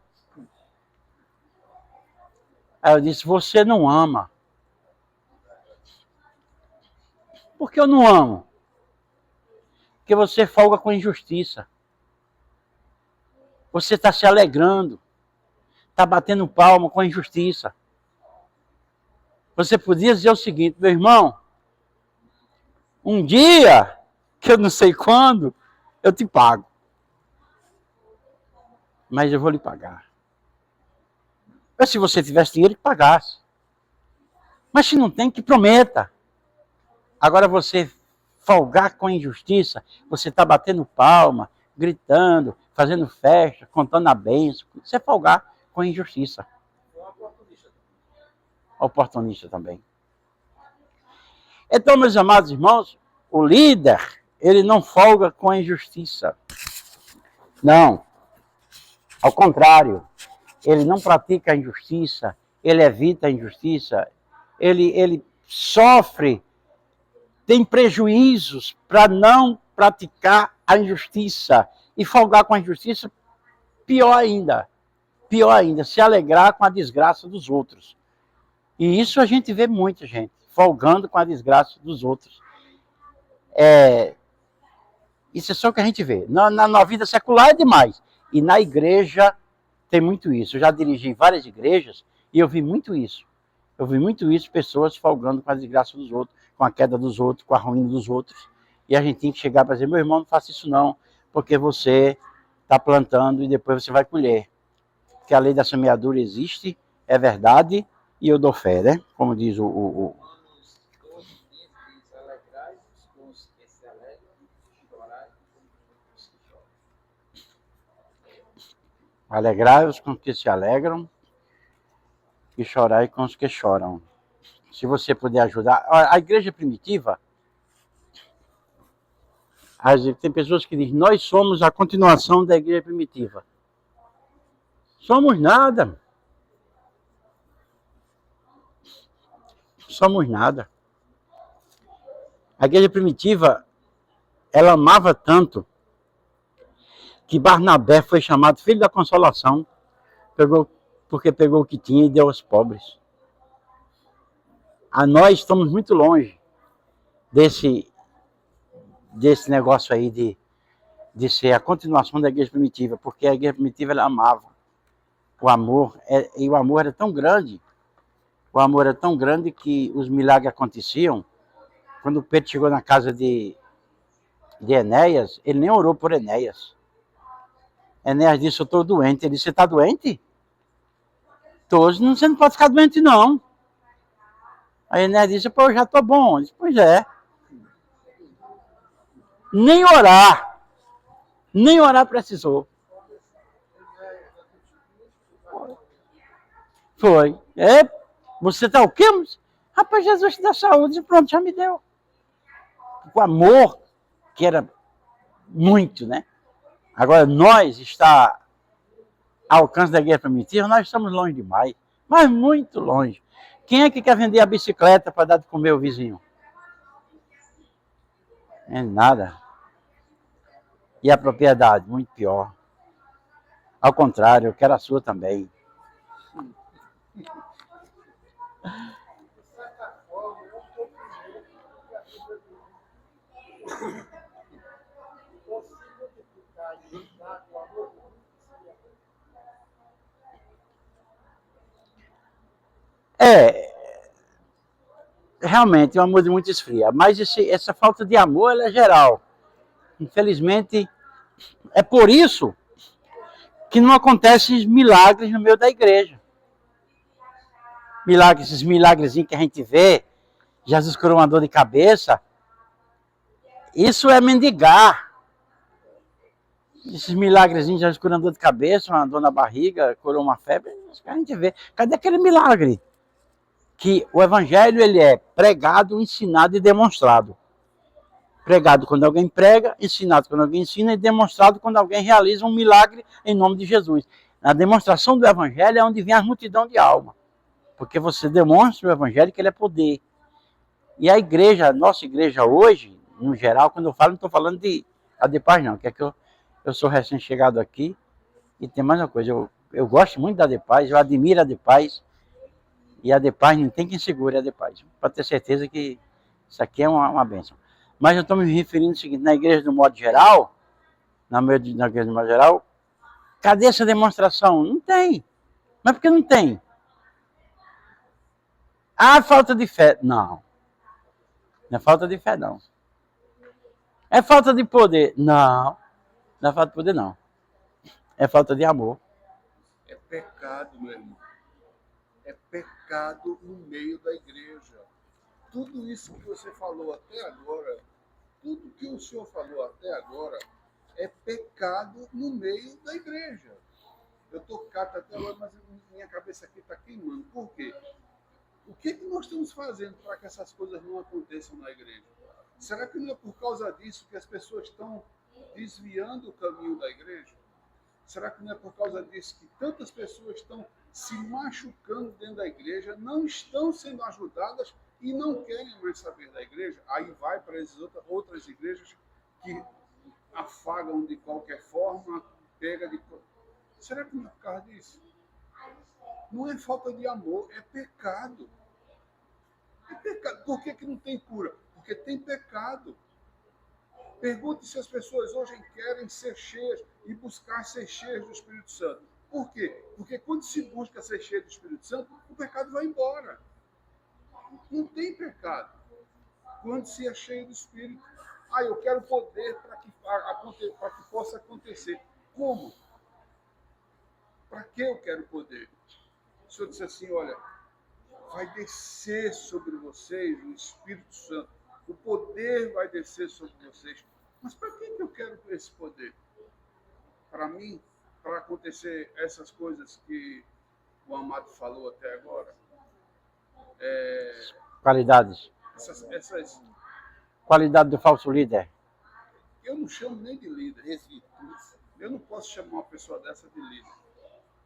Aí eu disse, você não ama. Por que eu não amo? Porque você folga com injustiça. Você está se alegrando. Está batendo palma com a injustiça. Você podia dizer o seguinte, meu irmão, um dia, que eu não sei quando, eu te pago. Mas eu vou lhe pagar. Mas se você tivesse dinheiro, que pagasse. Mas se não tem, que prometa. Agora você folgar com a injustiça, você está batendo palma, gritando, fazendo festa, contando a bênção. Isso é folgar com a injustiça. Oportunista também. Então, meus amados irmãos, o líder, ele não folga com a injustiça. Não. Ao contrário, ele não pratica a injustiça, ele evita a injustiça, ele sofre, tem prejuízos para não praticar a injustiça. E folgar com a injustiça, pior ainda, se alegrar com a desgraça dos outros. E isso a gente vê muita gente, folgando com a desgraça dos outros. Isso é só o que a gente vê. Na vida secular é demais. E na igreja tem muito isso. Eu já dirigi várias igrejas e eu vi muito isso. Eu vi muito isso, pessoas folgando com a desgraça dos outros, com a queda dos outros, com a ruína dos outros. E a gente tem que chegar para dizer, meu irmão, não faça isso não, porque você está plantando e depois você vai colher. Porque a lei da semeadura existe, é verdade, e eu dou fé, né? Como diz o alegrai-vos com os que se alegram e chorai com os que choram. Se você puder ajudar. A igreja primitiva, tem pessoas que dizem, nós somos a continuação da igreja primitiva. Somos nada. Somos nada. A igreja primitiva, ela amava tanto que Barnabé foi chamado filho da consolação, porque pegou o que tinha e deu aos pobres. A nós estamos muito longe desse negócio aí de ser a continuação da igreja primitiva, porque a igreja primitiva ela amava o amor, e o amor era tão grande, que os milagres aconteciam. Quando Pedro chegou na casa de Enéas, ele nem orou por Enéas. Enéas disse, eu estou doente. Ele disse, você está doente? Todos, você não pode ficar doente não. Aí Enéas disse, pô, eu já estou bom. Ele disse, pois é. Nem orar precisou. Foi. Você está o quê? Rapaz, Jesus te dá saúde e pronto, já me deu. O amor, que era muito, né? Agora, nós está ao alcance da igreja primitiva, nós estamos longe demais, mas muito longe. Quem é que quer vender a bicicleta para dar de comer ao vizinho? É nada. E a propriedade, muito pior. Ao contrário, eu quero a sua também. Realmente, é um amor de muito esfria. Mas essa falta de amor, ela é geral. Infelizmente, é por isso que não acontecem milagres no meio da igreja. Esses milagrezinhos que a gente vê, Jesus curou uma dor de cabeça, isso é mendigar. Esses milagrezinhos, Jesus curou uma dor de cabeça, uma dor na barriga, curou uma febre, isso que a gente vê. Cadê aquele milagre? Que o evangelho ele é pregado, ensinado e demonstrado. Pregado quando alguém prega, ensinado quando alguém ensina e demonstrado quando alguém realiza um milagre em nome de Jesus. Na demonstração do evangelho é onde vem a multidão de alma. Porque você demonstra o evangelho que ele é poder. E a igreja, a nossa igreja hoje, no geral, quando eu falo, não estou falando de ADPaz não, que é que eu sou recém-chegado aqui e tem mais uma coisa, eu gosto muito da ADPaz, eu admiro a ADPaz e a ADPaz não tem quem segure a ADPaz, para ter certeza que isso aqui é uma bênção. Mas eu estou me referindo ao seguinte, na igreja do modo geral, na igreja do modo geral, cadê essa demonstração? Não tem. Mas por que não tem? Ah, falta de fé. Não. Não é falta de fé, não. É falta de poder? Não. Não é falta de poder, não. É falta de amor. É pecado, meu irmão. É pecado no meio da igreja. Tudo isso que você falou até agora, tudo que o senhor falou até agora, é pecado no meio da igreja. Eu estou cato até agora, mas minha cabeça aqui está queimando. Por quê? O que nós estamos fazendo para que essas coisas não aconteçam na igreja? Será que não é por causa disso que as pessoas estão desviando o caminho da igreja? Será que não é por causa disso que tantas pessoas estão se machucando dentro da igreja, não estão sendo ajudadas e não querem mais saber da igreja? Aí vai para as outras igrejas que afagam de qualquer forma, pega de... Será que não é por causa disso? Não é falta de amor, é pecado. É pecado. Por que não tem cura? Porque tem pecado. Pergunte se as pessoas hoje querem ser cheias e buscar ser cheias do Espírito Santo. Por quê? Porque quando se busca ser cheio do Espírito Santo, o pecado vai embora. Não tem pecado quando se é cheio do Espírito. Ah, eu quero poder para que possa acontecer. Como? Para que eu quero poder? O Senhor disse assim, olha, vai descer sobre vocês o Espírito Santo. O poder vai descer sobre vocês. Mas para que eu quero esse poder? Para mim, para acontecer essas coisas que o Amado falou até agora. Qualidades. Essas... Qualidade do falso líder. Eu não chamo nem de líder. Eu não posso chamar uma pessoa dessa de líder.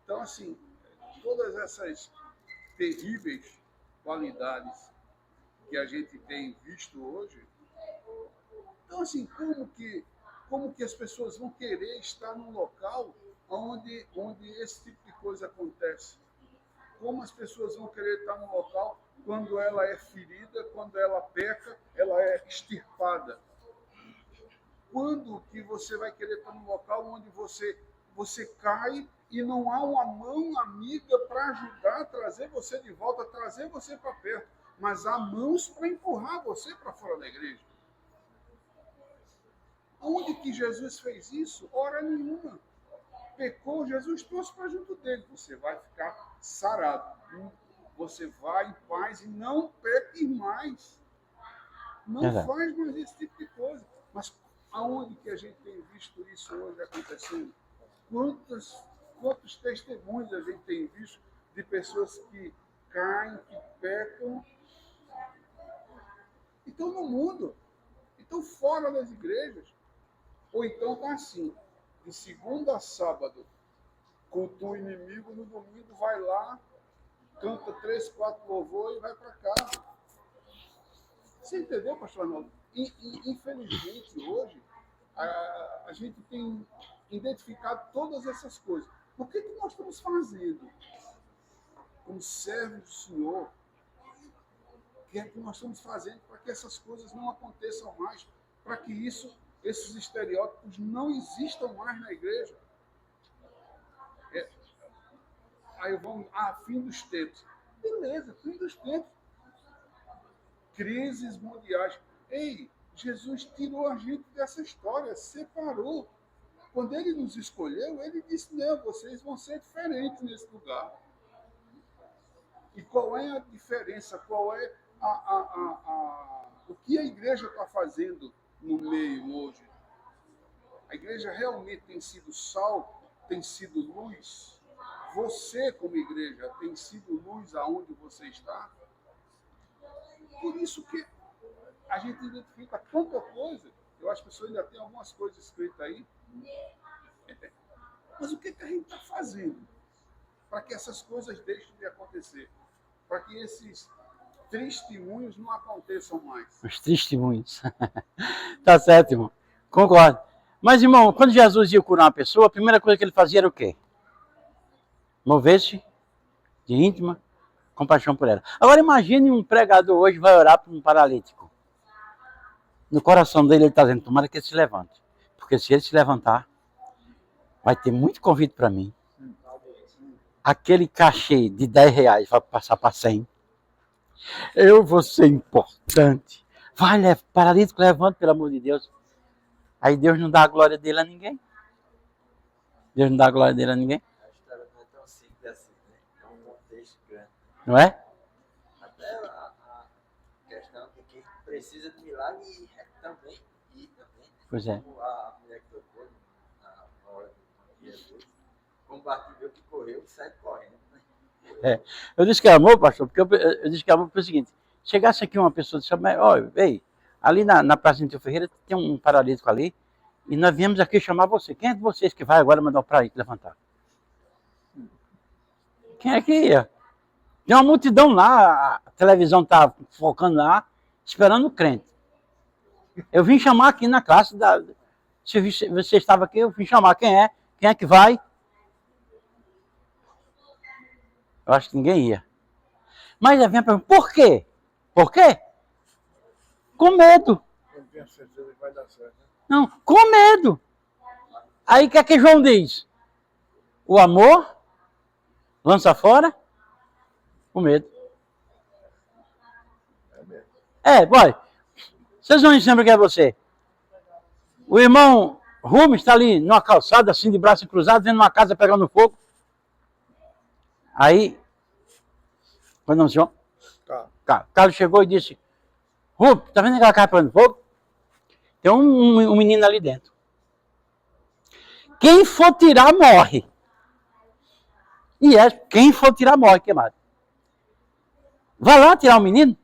Então, assim, todas essas terríveis qualidades que a gente tem visto hoje, então, assim, como que as pessoas vão querer estar num local onde esse tipo de coisa acontece? Como as pessoas vão querer estar num local quando ela é ferida, quando ela peca, ela é extirpada? Quando que você vai querer estar num local onde você cai e não há uma mão amiga para ajudar, trazer você de volta, trazer você para perto, mas há mãos para empurrar você para fora da igreja? Onde que Jesus fez isso? Hora nenhuma. Pecou, Jesus trouxe para junto dele. Você vai ficar sarado. Você vai em paz e não peque mais. Não faz mais esse tipo de coisa. Mas aonde que a gente tem visto isso hoje acontecendo? Quantos testemunhos a gente tem visto de pessoas que caem, que pecam? Então no mundo, então fora das igrejas. Ou então está assim, de segunda a sábado, cultua o inimigo, no domingo vai lá, canta 3, 4 louvores e vai para casa. Você entendeu, pastor Arnaldo? Infelizmente, hoje, a gente tem identificado todas essas coisas. O que nós estamos fazendo como servos do Senhor? O que é que nós estamos fazendo para que essas coisas não aconteçam mais? Para que esses estereótipos não existam mais na igreja? Aí vamos, fim dos tempos. Beleza, fim dos tempos. Crises mundiais. Ei, Jesus tirou a gente dessa história, separou. Quando ele nos escolheu, ele disse, não, vocês vão ser diferentes nesse lugar. E qual é a diferença? Qual é o que a igreja está fazendo no meio hoje? A igreja realmente tem sido sal, tem sido luz? Você, como igreja, tem sido luz aonde você está? Por isso que a gente identifica tanta coisa. Eu acho que a pessoa ainda tem algumas coisas escritas aí. Mas o que a gente está fazendo para que essas coisas deixem de acontecer? Para que esses testemunhos não aconteçam mais? Os testemunhos. Tá certo, irmão. Concordo. Mas, irmão, quando Jesus ia curar uma pessoa, a primeira coisa que ele fazia era o quê? Mover-se de íntima compaixão por ela. Agora imagine um pregador hoje vai orar para um paralítico. No coração dele ele está dizendo, tomara que ele se levante. Porque se ele se levantar, vai ter muito convite para mim. Aquele cachê de R$10 vai passar para 100. Eu vou ser importante. Vai, paralítico, levante, pelo amor de Deus. Aí Deus não dá a glória dele a ninguém. Deus não dá a glória dele a ninguém. A história não é tão simples assim, né? É um contexto grande. Não é? Até a questão de quem precisa de milagre e também. Pois é. Como a mulher que tocou na hora de Jesus, como Bartimeu que correu e sai correndo. Né? Eu disse que é amor, pastor, porque eu disse que é amor porque é o seguinte, chegasse aqui uma pessoa e disse, olha, ei, ali na Praça de Ferreira tem um paralítico ali, e nós viemos aqui chamar você. Quem é de vocês que vai agora mandar o paralítico levantar? Quem é que ia? Tem uma multidão lá, a televisão está focando lá, esperando o crente. Eu vim chamar aqui na classe, se você estava aqui, eu vim chamar quem é que vai. Eu acho que ninguém ia. Mas aí vem a pergunta, por quê? Por quê? Com medo. Eu tenho certeza que vai dar certo. Né? Não, com medo. Aí o que é que João diz? O amor lança fora o medo. Boy. Vocês não lembram quem é você? O irmão Rubens está ali numa calçada, assim, de braço cruzado, vendo uma casa pegando fogo. Aí, quando não, senhor? Carlos chegou e disse, Rubens, tá vendo aquela casa pegando fogo? Tem um menino ali dentro. Quem for tirar, morre. E quem for tirar, morre, queimado. Vai lá tirar o menino?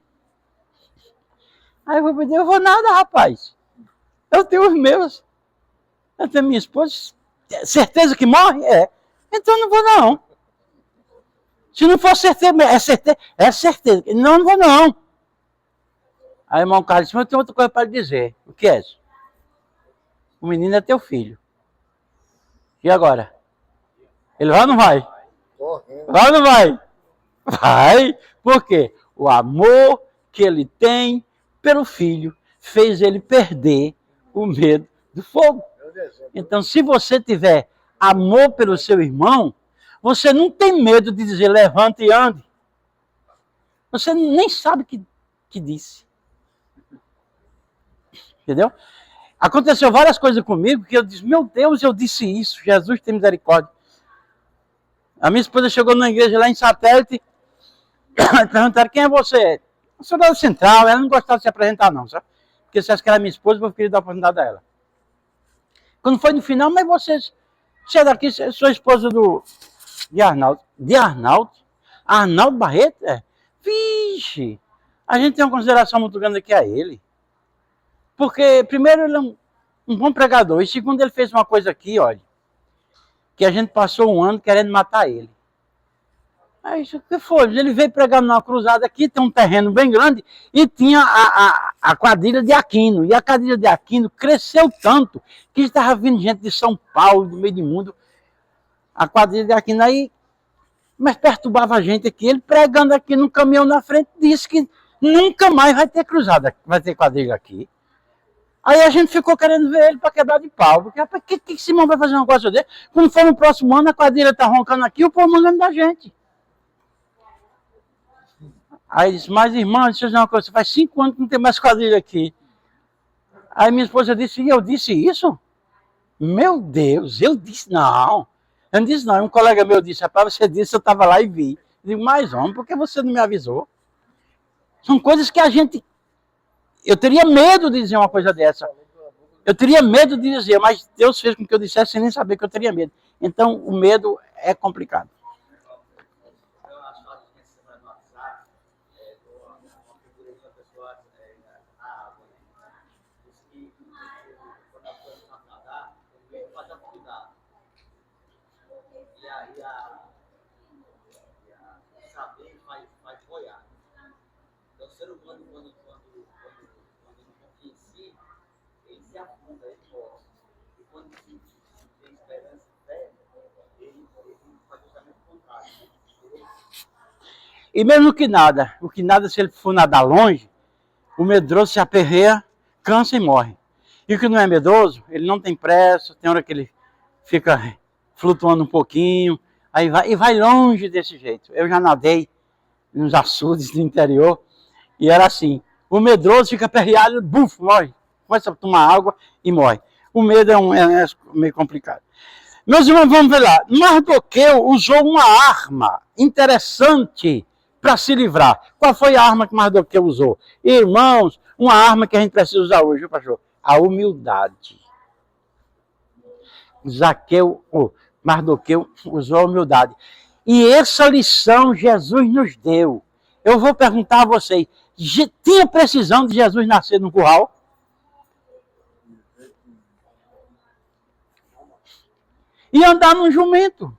Aí eu vou pedir, eu vou nada, rapaz. Eu tenho os meus. Eu tenho minha esposa. Certeza que morre? Então eu não vou não. Se não for certeza, é certeza. Não, não vou não. Aí o irmão Carlos disse, mas eu tenho outra coisa para lhe dizer. O que é isso? O menino é teu filho. E agora? Ele vai ou não vai? Correndo. Vai ou não vai? Vai. Por quê? O amor que ele tem pelo filho fez ele perder o medo do fogo. Então, se você tiver amor pelo seu irmão, você não tem medo de dizer levante e ande. Você nem sabe que disse. Entendeu? Aconteceu várias coisas comigo que eu disse, meu Deus, eu disse isso, Jesus tem misericórdia. A minha esposa chegou numa igreja lá em Satélite, perguntaram, quem é você? Eu sou da Central, ela não gostava de se apresentar não, sabe? Porque se acha que era minha esposa, eu queria dar a oportunidade a ela. Quando foi no final, mas você é daqui, sou esposa de Arnaldo. De Arnaldo? Arnaldo Barreto? É. Vixe, a gente tem uma consideração muito grande aqui a ele. Porque, primeiro, ele é um bom pregador. E segundo, ele fez uma coisa aqui, olha, que a gente passou um ano querendo matar ele. Aí, o que foi? Ele veio pregar numa cruzada aqui, tem um terreno bem grande, e tinha a quadrilha de Aquino. E a quadrilha de Aquino cresceu tanto que estava vindo gente de São Paulo, do meio do mundo. A quadrilha de Aquino aí, mas perturbava a gente aqui. Ele pregando aqui no caminhão na frente, disse que nunca mais vai ter cruzada, vai ter quadrilha aqui. Aí a gente ficou querendo ver ele para quebrar de pau. Porque, rapaz, que esse irmão vai fazer um negócio dele? Quando for no próximo ano, a quadrilha está roncando aqui, o povo mandando da gente. Aí ele disse, mas irmão, deixa eu dizer uma coisa, faz 5 anos que não tem mais quadrilha aqui. Aí minha esposa disse, e eu disse isso? Meu Deus, eu disse, não. Eu não disse não, um colega meu disse, rapaz, você disse, eu estava lá e vi. Eu digo, mas homem, por que você não me avisou? São coisas que a gente... Eu teria medo de dizer uma coisa dessa. Eu teria medo de dizer, mas Deus fez com que eu dissesse sem nem saber que eu teria medo. Então, o medo é complicado. E mesmo que nada, se ele for nadar longe, o medroso se aperreia, cansa e morre. E o que não é medroso, ele não tem pressa, tem hora que ele fica flutuando um pouquinho, aí vai longe desse jeito. Eu já nadei nos açudes do interior, e era assim, o medroso fica aperreado, buf, morre. Começa a tomar água e morre. O medo é meio complicado. Meus irmãos, vamos ver lá. Mardoqueu usou uma arma interessante para se livrar. Qual foi a arma que Mardoqueu usou? Irmãos, uma arma que a gente precisa usar hoje, viu, pastor? A humildade. Mardoqueu usou a humildade. E essa lição Jesus nos deu. Eu vou perguntar a vocês, tinha precisão de Jesus nascer no curral? E andar num jumento.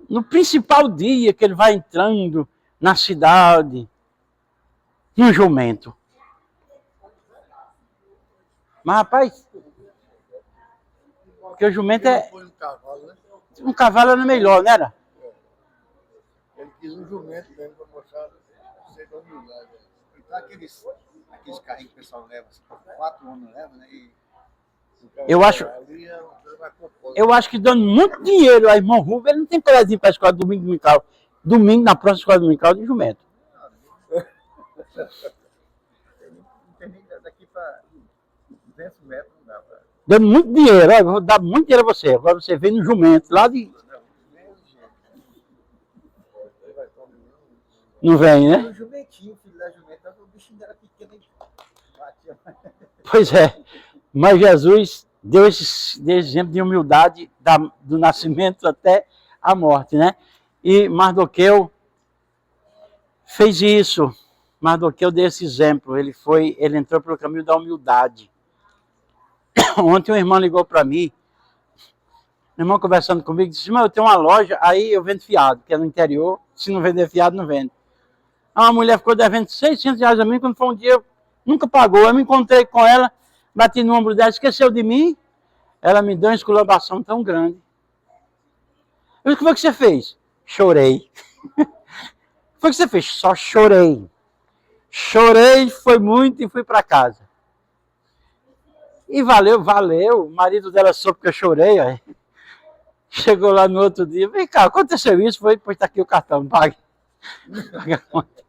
No principal dia que ele vai entrando na cidade, num jumento. Mas, rapaz, porque o jumento é... Foi um cavalo, né? Um cavalo era melhor, não era? Ele quis um jumento mesmo para mostrar ser da humildade. Então aqueles carrinhos que o pessoal leva, assim, 4 homens levam, né? E Eu acho que dando muito dinheiro a irmão Rubens, ele não tem coragem de ir para a escola dominical. Domingo, na próxima escola dominical de jumento. não tem nem daqui para 200 metros, não dá para... Dando muito dinheiro, eu vou dar muito dinheiro a você. Agora você vem no jumento, lá de... Não vem, né? O jumentinho, o filho da jumenta, o bichinho era pequeno e batia. Pois é. Mas Jesus deu esse exemplo de humildade do nascimento até a morte, né? E Mardoqueu fez isso. Mardoqueu deu esse exemplo. Ele entrou pelo caminho da humildade. Ontem uma irmã ligou para mim Meu irmão conversando comigo, disse, mas eu tenho uma loja, aí eu vendo fiado, que é no interior, se não vender fiado, não vende. Uma mulher ficou devendo 600 reais a mim, quando foi um dia, nunca pagou. Eu me encontrei com ela, bati no ombro dela, esqueceu de mim. Ela me deu uma esculambação tão grande. Eu disse, o que foi que você fez? Chorei. O que foi que você fez? Só chorei. Chorei, foi muito e fui para casa. E valeu. O marido dela soube que eu chorei. Ó. Chegou lá no outro dia, vem cá, aconteceu isso? Foi, pois tá aqui o cartão, pague. Pague a conta.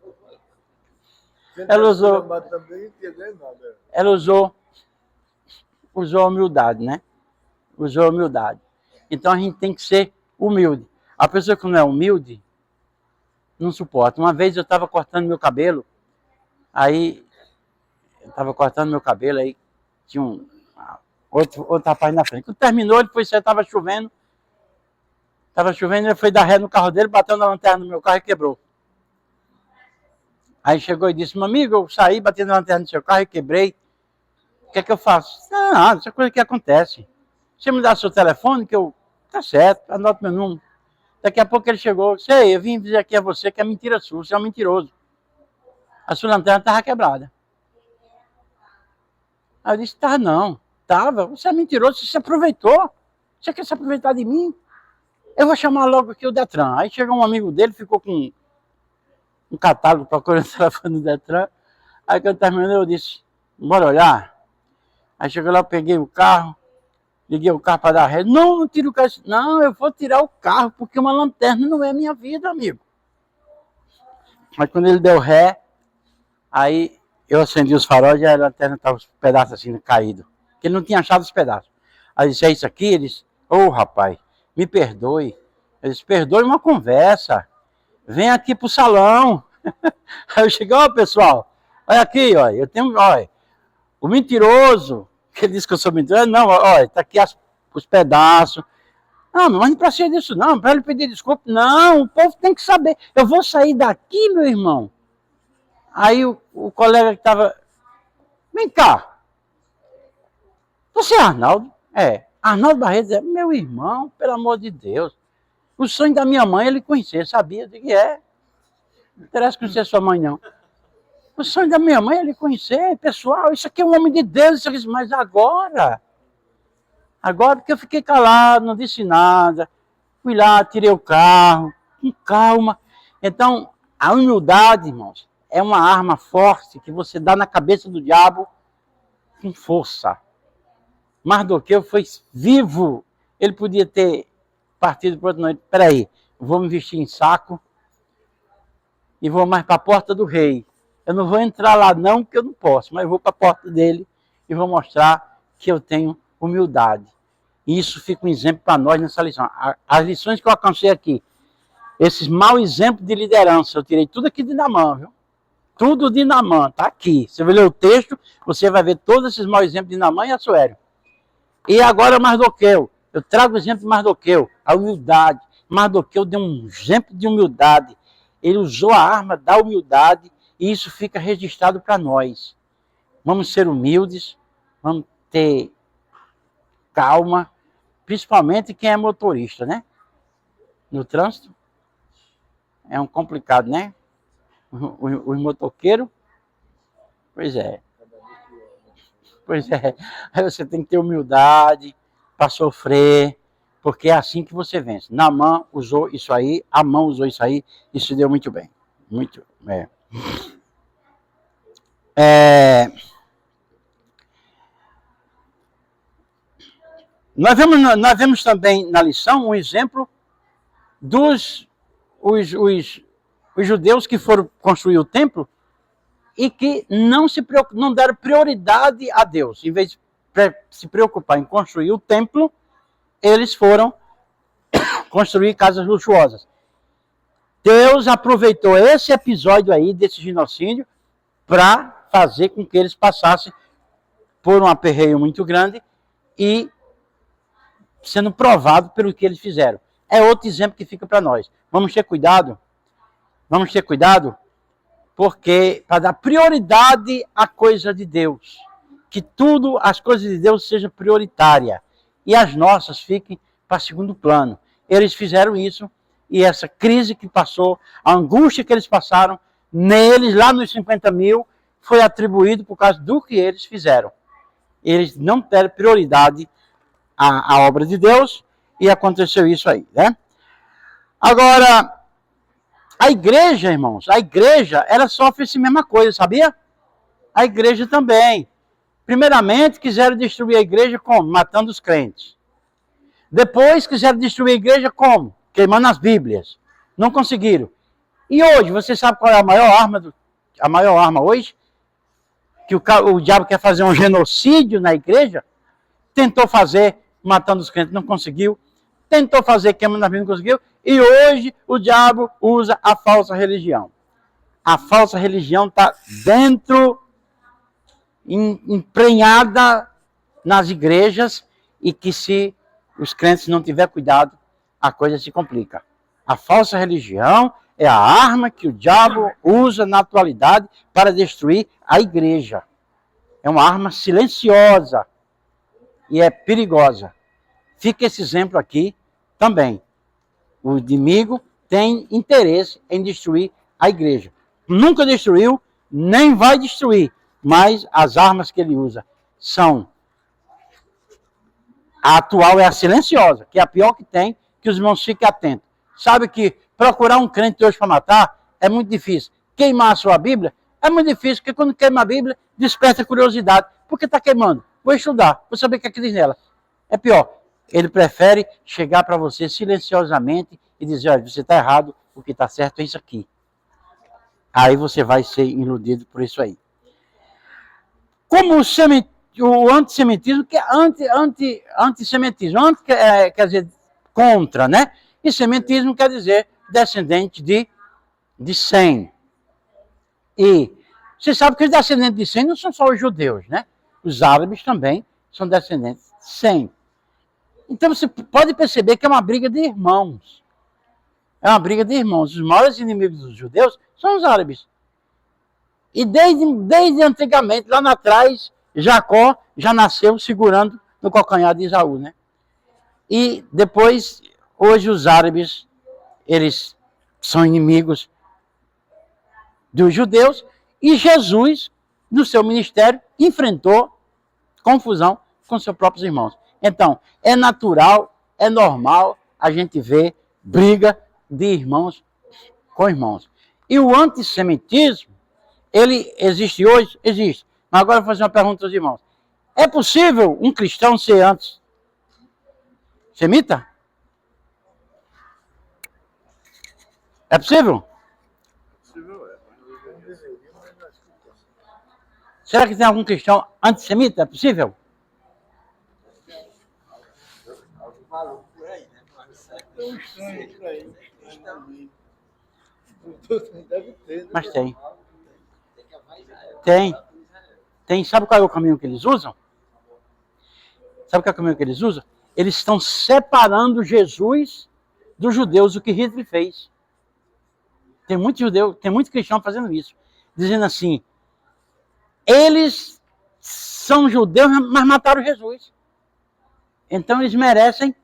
Ela usou, ela usou a humildade, né? Usou a humildade. Então a gente tem que ser humilde. A pessoa que não é humilde, não suporta. Uma vez eu estava cortando meu cabelo, aí tinha outro rapaz na frente. Quando terminou, ele foi sair, estava chovendo, ele foi dar ré no carro dele, bateu na lanterna do meu carro e quebrou. Aí chegou e disse, meu amigo, eu saí, bati na lanterna do seu carro e quebrei. O que é que eu faço? Não, isso é coisa que acontece. Você me dá seu telefone, que eu... Tá certo, anota meu número. Daqui a pouco ele chegou, sei, eu vim dizer aqui a você que é mentira sua, você é um mentiroso. A sua lanterna estava quebrada. Aí eu disse, tá não, tava, você é mentiroso, você se aproveitou. Você quer se aproveitar de mim? Eu vou chamar logo aqui o Detran. Aí chegou um amigo dele, ficou com um catálogo procurando o telefone do Detran. Aí quando terminou, eu disse, bora olhar? Aí chegou lá, eu peguei o carro, liguei o carro para dar ré. Não tira o carro. Não, eu vou tirar o carro, porque uma lanterna não é minha vida, amigo. Mas quando ele deu ré, aí eu acendi os faróis e a lanterna estava os pedaços assim caídos. Porque ele não tinha achado os pedaços. Aí eu disse, é isso aqui? Ele disse, ô rapaz, me perdoe. Eu disse, perdoe uma conversa. Vem aqui pro salão. Aí eu cheguei, ó pessoal, olha aqui, ó, eu tenho, olha, o mentiroso, que ele disse que eu sou mentiroso, não, olha, tá aqui os pedaços. Não, mas não precisa disso não, para ele pedir desculpa. Não, o povo tem que saber. Eu vou sair daqui, meu irmão. Aí o colega que estava, vem cá, você é Arnaldo? É, Arnaldo Barreto é meu irmão, pelo amor de Deus. O sonho da minha mãe ele conhecia, sabia, eu digo, é. Não interessa conhecer sua mãe, não. O sonho da minha mãe ele conhecer, pessoal, isso aqui é um homem de Deus, isso aqui, mas agora que eu fiquei calado, não disse nada, fui lá, tirei o carro, com calma. Então, a humildade, irmãos, é uma arma forte que você dá na cabeça do diabo com força. Mardoqueu foi vivo. Ele podia ter partido para outra noite. Peraí, vou me vestir em saco e vou mais para a porta do rei. Eu não vou entrar lá não, porque eu não posso, mas eu vou para a porta dele e vou mostrar que eu tenho humildade. E isso fica um exemplo para nós nessa lição. As lições que eu alcancei aqui, esses maus exemplos de liderança, eu tirei tudo aqui de Naamã, viu? Tudo de Naamã, tá aqui. Você vai ler o texto, você vai ver todos esses maus exemplos de Naamã e Assuero. E agora Mardoqueu. Eu trago o exemplo de Mardoqueu, a humildade. Mardoqueu deu um exemplo de humildade. Ele usou a arma da humildade e isso fica registrado para nós. Vamos ser humildes, vamos ter calma, principalmente quem é motorista, né? No trânsito. É um complicado, né? Os motoqueiros. Pois é. Pois é. Aí você tem que ter humildade para sofrer, porque é assim que você vence. Naamã usou isso aí, Amã usou isso aí, e se deu muito bem. Muito, Nós vemos também na lição um exemplo dos os judeus que foram construir o templo e que não deram prioridade a Deus. Em vez de se preocupar em construir o templo, eles foram construir casas luxuosas. Deus aproveitou esse episódio aí, desse genocídio, para fazer com que eles passassem por um aperreio muito grande e sendo provado pelo que eles fizeram. É outro exemplo que fica para nós. Vamos ter cuidado, porque para dar prioridade à coisa de Deus, que tudo, as coisas de Deus sejam prioritárias e as nossas fiquem para segundo plano. Eles fizeram isso e essa crise que passou, a angústia que eles passaram, neles, lá nos 50 mil, foi atribuído por causa do que eles fizeram. Eles não deram prioridade à obra de Deus e aconteceu isso aí, né? Agora, a igreja, irmãos, a igreja, ela sofre essa mesma coisa, sabia? A igreja também. Primeiramente, quiseram destruir a igreja como? Matando os crentes. Depois, quiseram destruir a igreja como? Queimando as Bíblias. Não conseguiram. E hoje, você sabe qual é a maior arma? A maior arma hoje? Que o diabo quer fazer um genocídio na igreja? Tentou fazer matando os crentes, não conseguiu. Tentou fazer queimando as Bíblias, não conseguiu. E hoje, o diabo usa a falsa religião. A falsa religião está dentro, emprenhada nas igrejas, e que se os crentes não tiverem cuidado, a coisa se complica. A falsa religião é a arma que o diabo usa na atualidade para destruir a igreja. É uma arma silenciosa e é perigosa. Fica esse exemplo aqui também. O inimigo tem interesse em destruir a igreja. Nunca destruiu, nem vai destruir, mas as armas que ele usa são... A atual é a silenciosa, que é a pior que tem, que os irmãos fiquem atentos. Sabe que procurar um crente hoje para matar é muito difícil. Queimar a sua Bíblia é muito difícil, porque quando queima a Bíblia, desperta curiosidade. Por que está queimando? Vou estudar, vou saber o que é que diz nela. É pior, ele prefere chegar para você silenciosamente e dizer, olha, você está errado, o que está certo é isso aqui. Aí você vai ser iludido por isso aí. Como o antissemitismo, que é antissemitismo, quer dizer contra, né? E semitismo quer dizer descendente de Sem. E você sabe que os descendentes de Sem não são só os judeus, né? Os árabes também são descendentes de Sem. Então você pode perceber que é uma briga de irmãos. É uma briga de irmãos. Os maiores inimigos dos judeus são os árabes. E desde antigamente, lá atrás, Jacó já nasceu segurando no calcanhar de Esaú, né? E depois, hoje os árabes, eles são inimigos dos judeus, e Jesus, no seu ministério, enfrentou confusão com seus próprios irmãos. Então, é natural, é normal a gente ver briga de irmãos com irmãos. E o antissemitismo, ele existe hoje? Existe. Mas agora eu vou fazer uma pergunta aos irmãos. É possível um cristão ser antissemita? É possível? Será que tem algum cristão antissemita? É possível? Tem um estranho por aí. Deve ter. Mas tem. Tem. Sabe qual é o caminho que eles usam? Sabe qual é o caminho que eles usam? Eles estão separando Jesus dos judeus, o que Hitler fez. Tem muito judeu, tem muito cristão fazendo isso. Dizendo assim, eles são judeus, mas mataram Jesus. Então eles merecem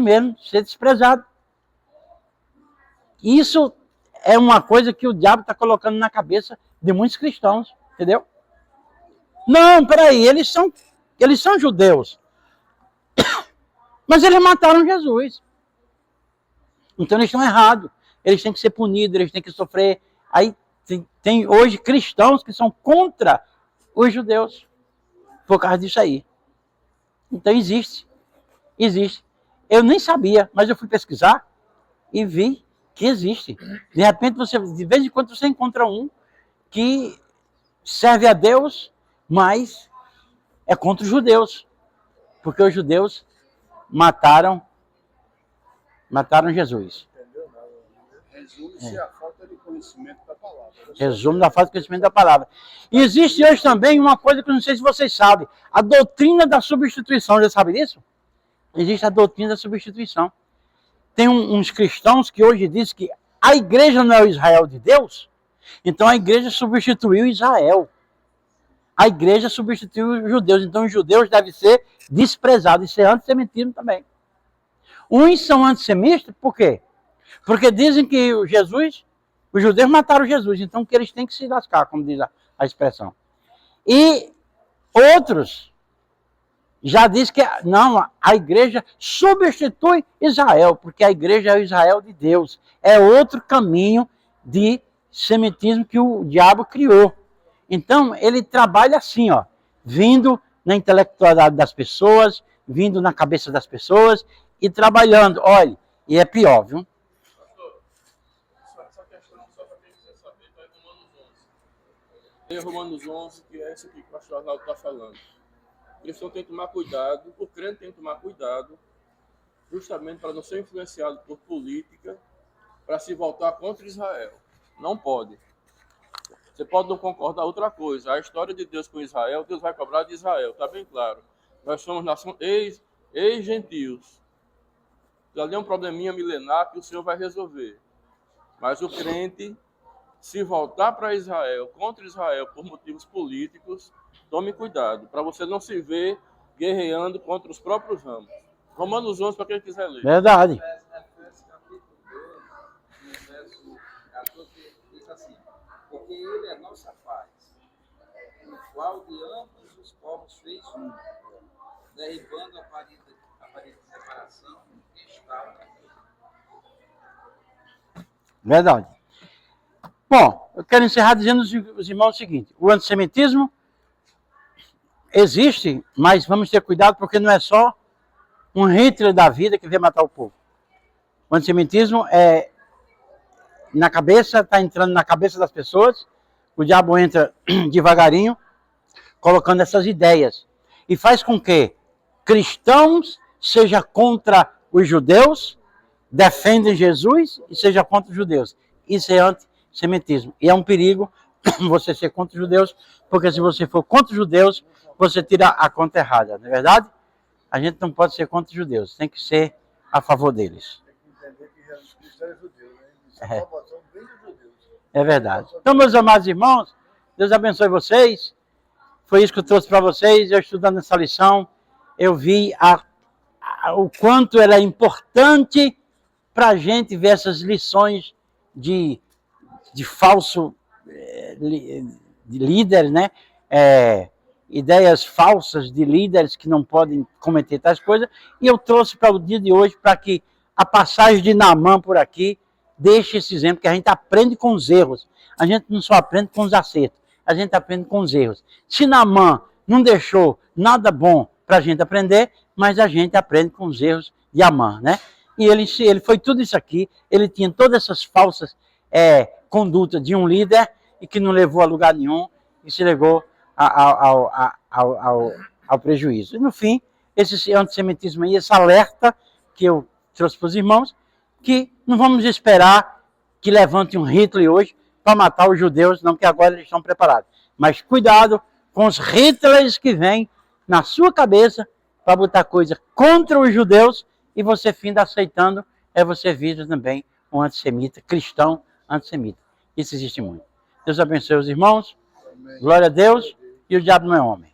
mesmo ser desprezados. Isso é uma coisa que o diabo está colocando na cabeça de muitos cristãos, entendeu? Não, peraí, eles são judeus. Mas eles mataram Jesus. Então eles estão errados. Eles têm que ser punidos, eles têm que sofrer. Aí tem hoje cristãos que são contra os judeus por causa disso aí. Então existe. Eu nem sabia, mas eu fui pesquisar e vi que existe. De repente, de vez em quando você encontra um que serve a Deus, mas é contra os judeus. Porque os judeus mataram Jesus. Resume-se a falta de conhecimento da palavra. Resumo da falta de conhecimento da palavra. E existe hoje também uma coisa que eu não sei se vocês sabem. A doutrina da substituição. Já sabe disso? Existe a doutrina da substituição. Tem uns cristãos que hoje dizem que a igreja não é o Israel de Deus. Então a igreja substituiu Israel. a igreja substituiu os judeus. Então os judeus devem ser desprezados. Isso é antissemitismo também. Uns são antissemitas, por quê? Porque dizem que os judeus mataram Jesus, então que eles têm que se lascar, como diz a expressão. E outros já dizem que não, a igreja substitui Israel, porque a igreja é o Israel de Deus. É outro caminho de semitismo que o diabo criou. Então, ele trabalha assim, ó, vindo na intelectualidade das pessoas, vindo na cabeça das pessoas e trabalhando. Olha, e é pior, viu? Essa questão, só para quem quiser saber, está em Romanos 11. Tem Romanos 11, que é esse aqui que o pastor Arnaldo está falando. O cristão tem que tomar cuidado, o crente tem que tomar cuidado, justamente para não ser influenciado por política, para se voltar contra Israel. Não pode. Você pode não concordar outra coisa. A história de Deus com Israel, Deus vai cobrar de Israel, está bem claro. Nós somos nação ex-gentios. Ali é um probleminha milenar que o Senhor vai resolver. Mas o crente, se voltar para Israel, contra Israel, por motivos políticos, tome cuidado, para você não se ver guerreando contra os próprios ramos. Romanos 11, para quem quiser ler. Verdade. Efésios capítulo 2, no verso 14, diz assim: porque ele é nossa paz, o qual de ambos os povos fez um, derribando a parede de separação que estava. Verdade. Bom, eu quero encerrar dizendo aos irmãos o seguinte: o antissemitismo existe, mas vamos ter cuidado porque não é só um Hitler da vida que vem matar o povo. O antissemitismo é na cabeça, está entrando na cabeça das pessoas, o diabo entra devagarinho, colocando essas ideias, e faz com que cristãos sejam contra os judeus, defendem Jesus e seja contra os judeus. Isso é antissemitismo. E é um perigo você ser contra os judeus, porque se você for contra os judeus, você tira a conta errada, não é verdade? A gente não pode ser contra os judeus, tem que ser a favor deles. Tem que entender que Jesus Cristo era judeu, né? Isso é salvação bem dos judeus. É verdade. Então, meus amados irmãos, Deus abençoe vocês. Foi isso que eu trouxe para vocês. Eu estudando essa lição, eu vi o quanto ela é importante para a gente ver essas lições de falso de líder, né? Ideias falsas de líderes que não podem cometer tais coisas. E eu trouxe para o dia de hoje para que a passagem de Naamã por aqui deixe esse exemplo, que a gente aprende com os erros. A gente não só aprende com os acertos, a gente aprende com os erros. Se Naamã não deixou nada bom para a gente aprender, mas a gente aprende com os erros de Amã, né? E ele foi tudo isso aqui, ele tinha todas essas falsas condutas de um líder e que não levou a lugar nenhum e se levou ao prejuízo. E no fim, esse antissemitismo aí, esse alerta que eu trouxe para os irmãos, que não vamos esperar que levante um Hitler hoje para matar os judeus, não, que agora eles estão preparados. Mas cuidado com os Hitlers que vêm na sua cabeça para botar coisa contra os judeus e você finda aceitando, você vira também um antissemita, cristão antissemita. Isso existe muito. Deus abençoe os irmãos, glória a Deus, e o diabo não é homem.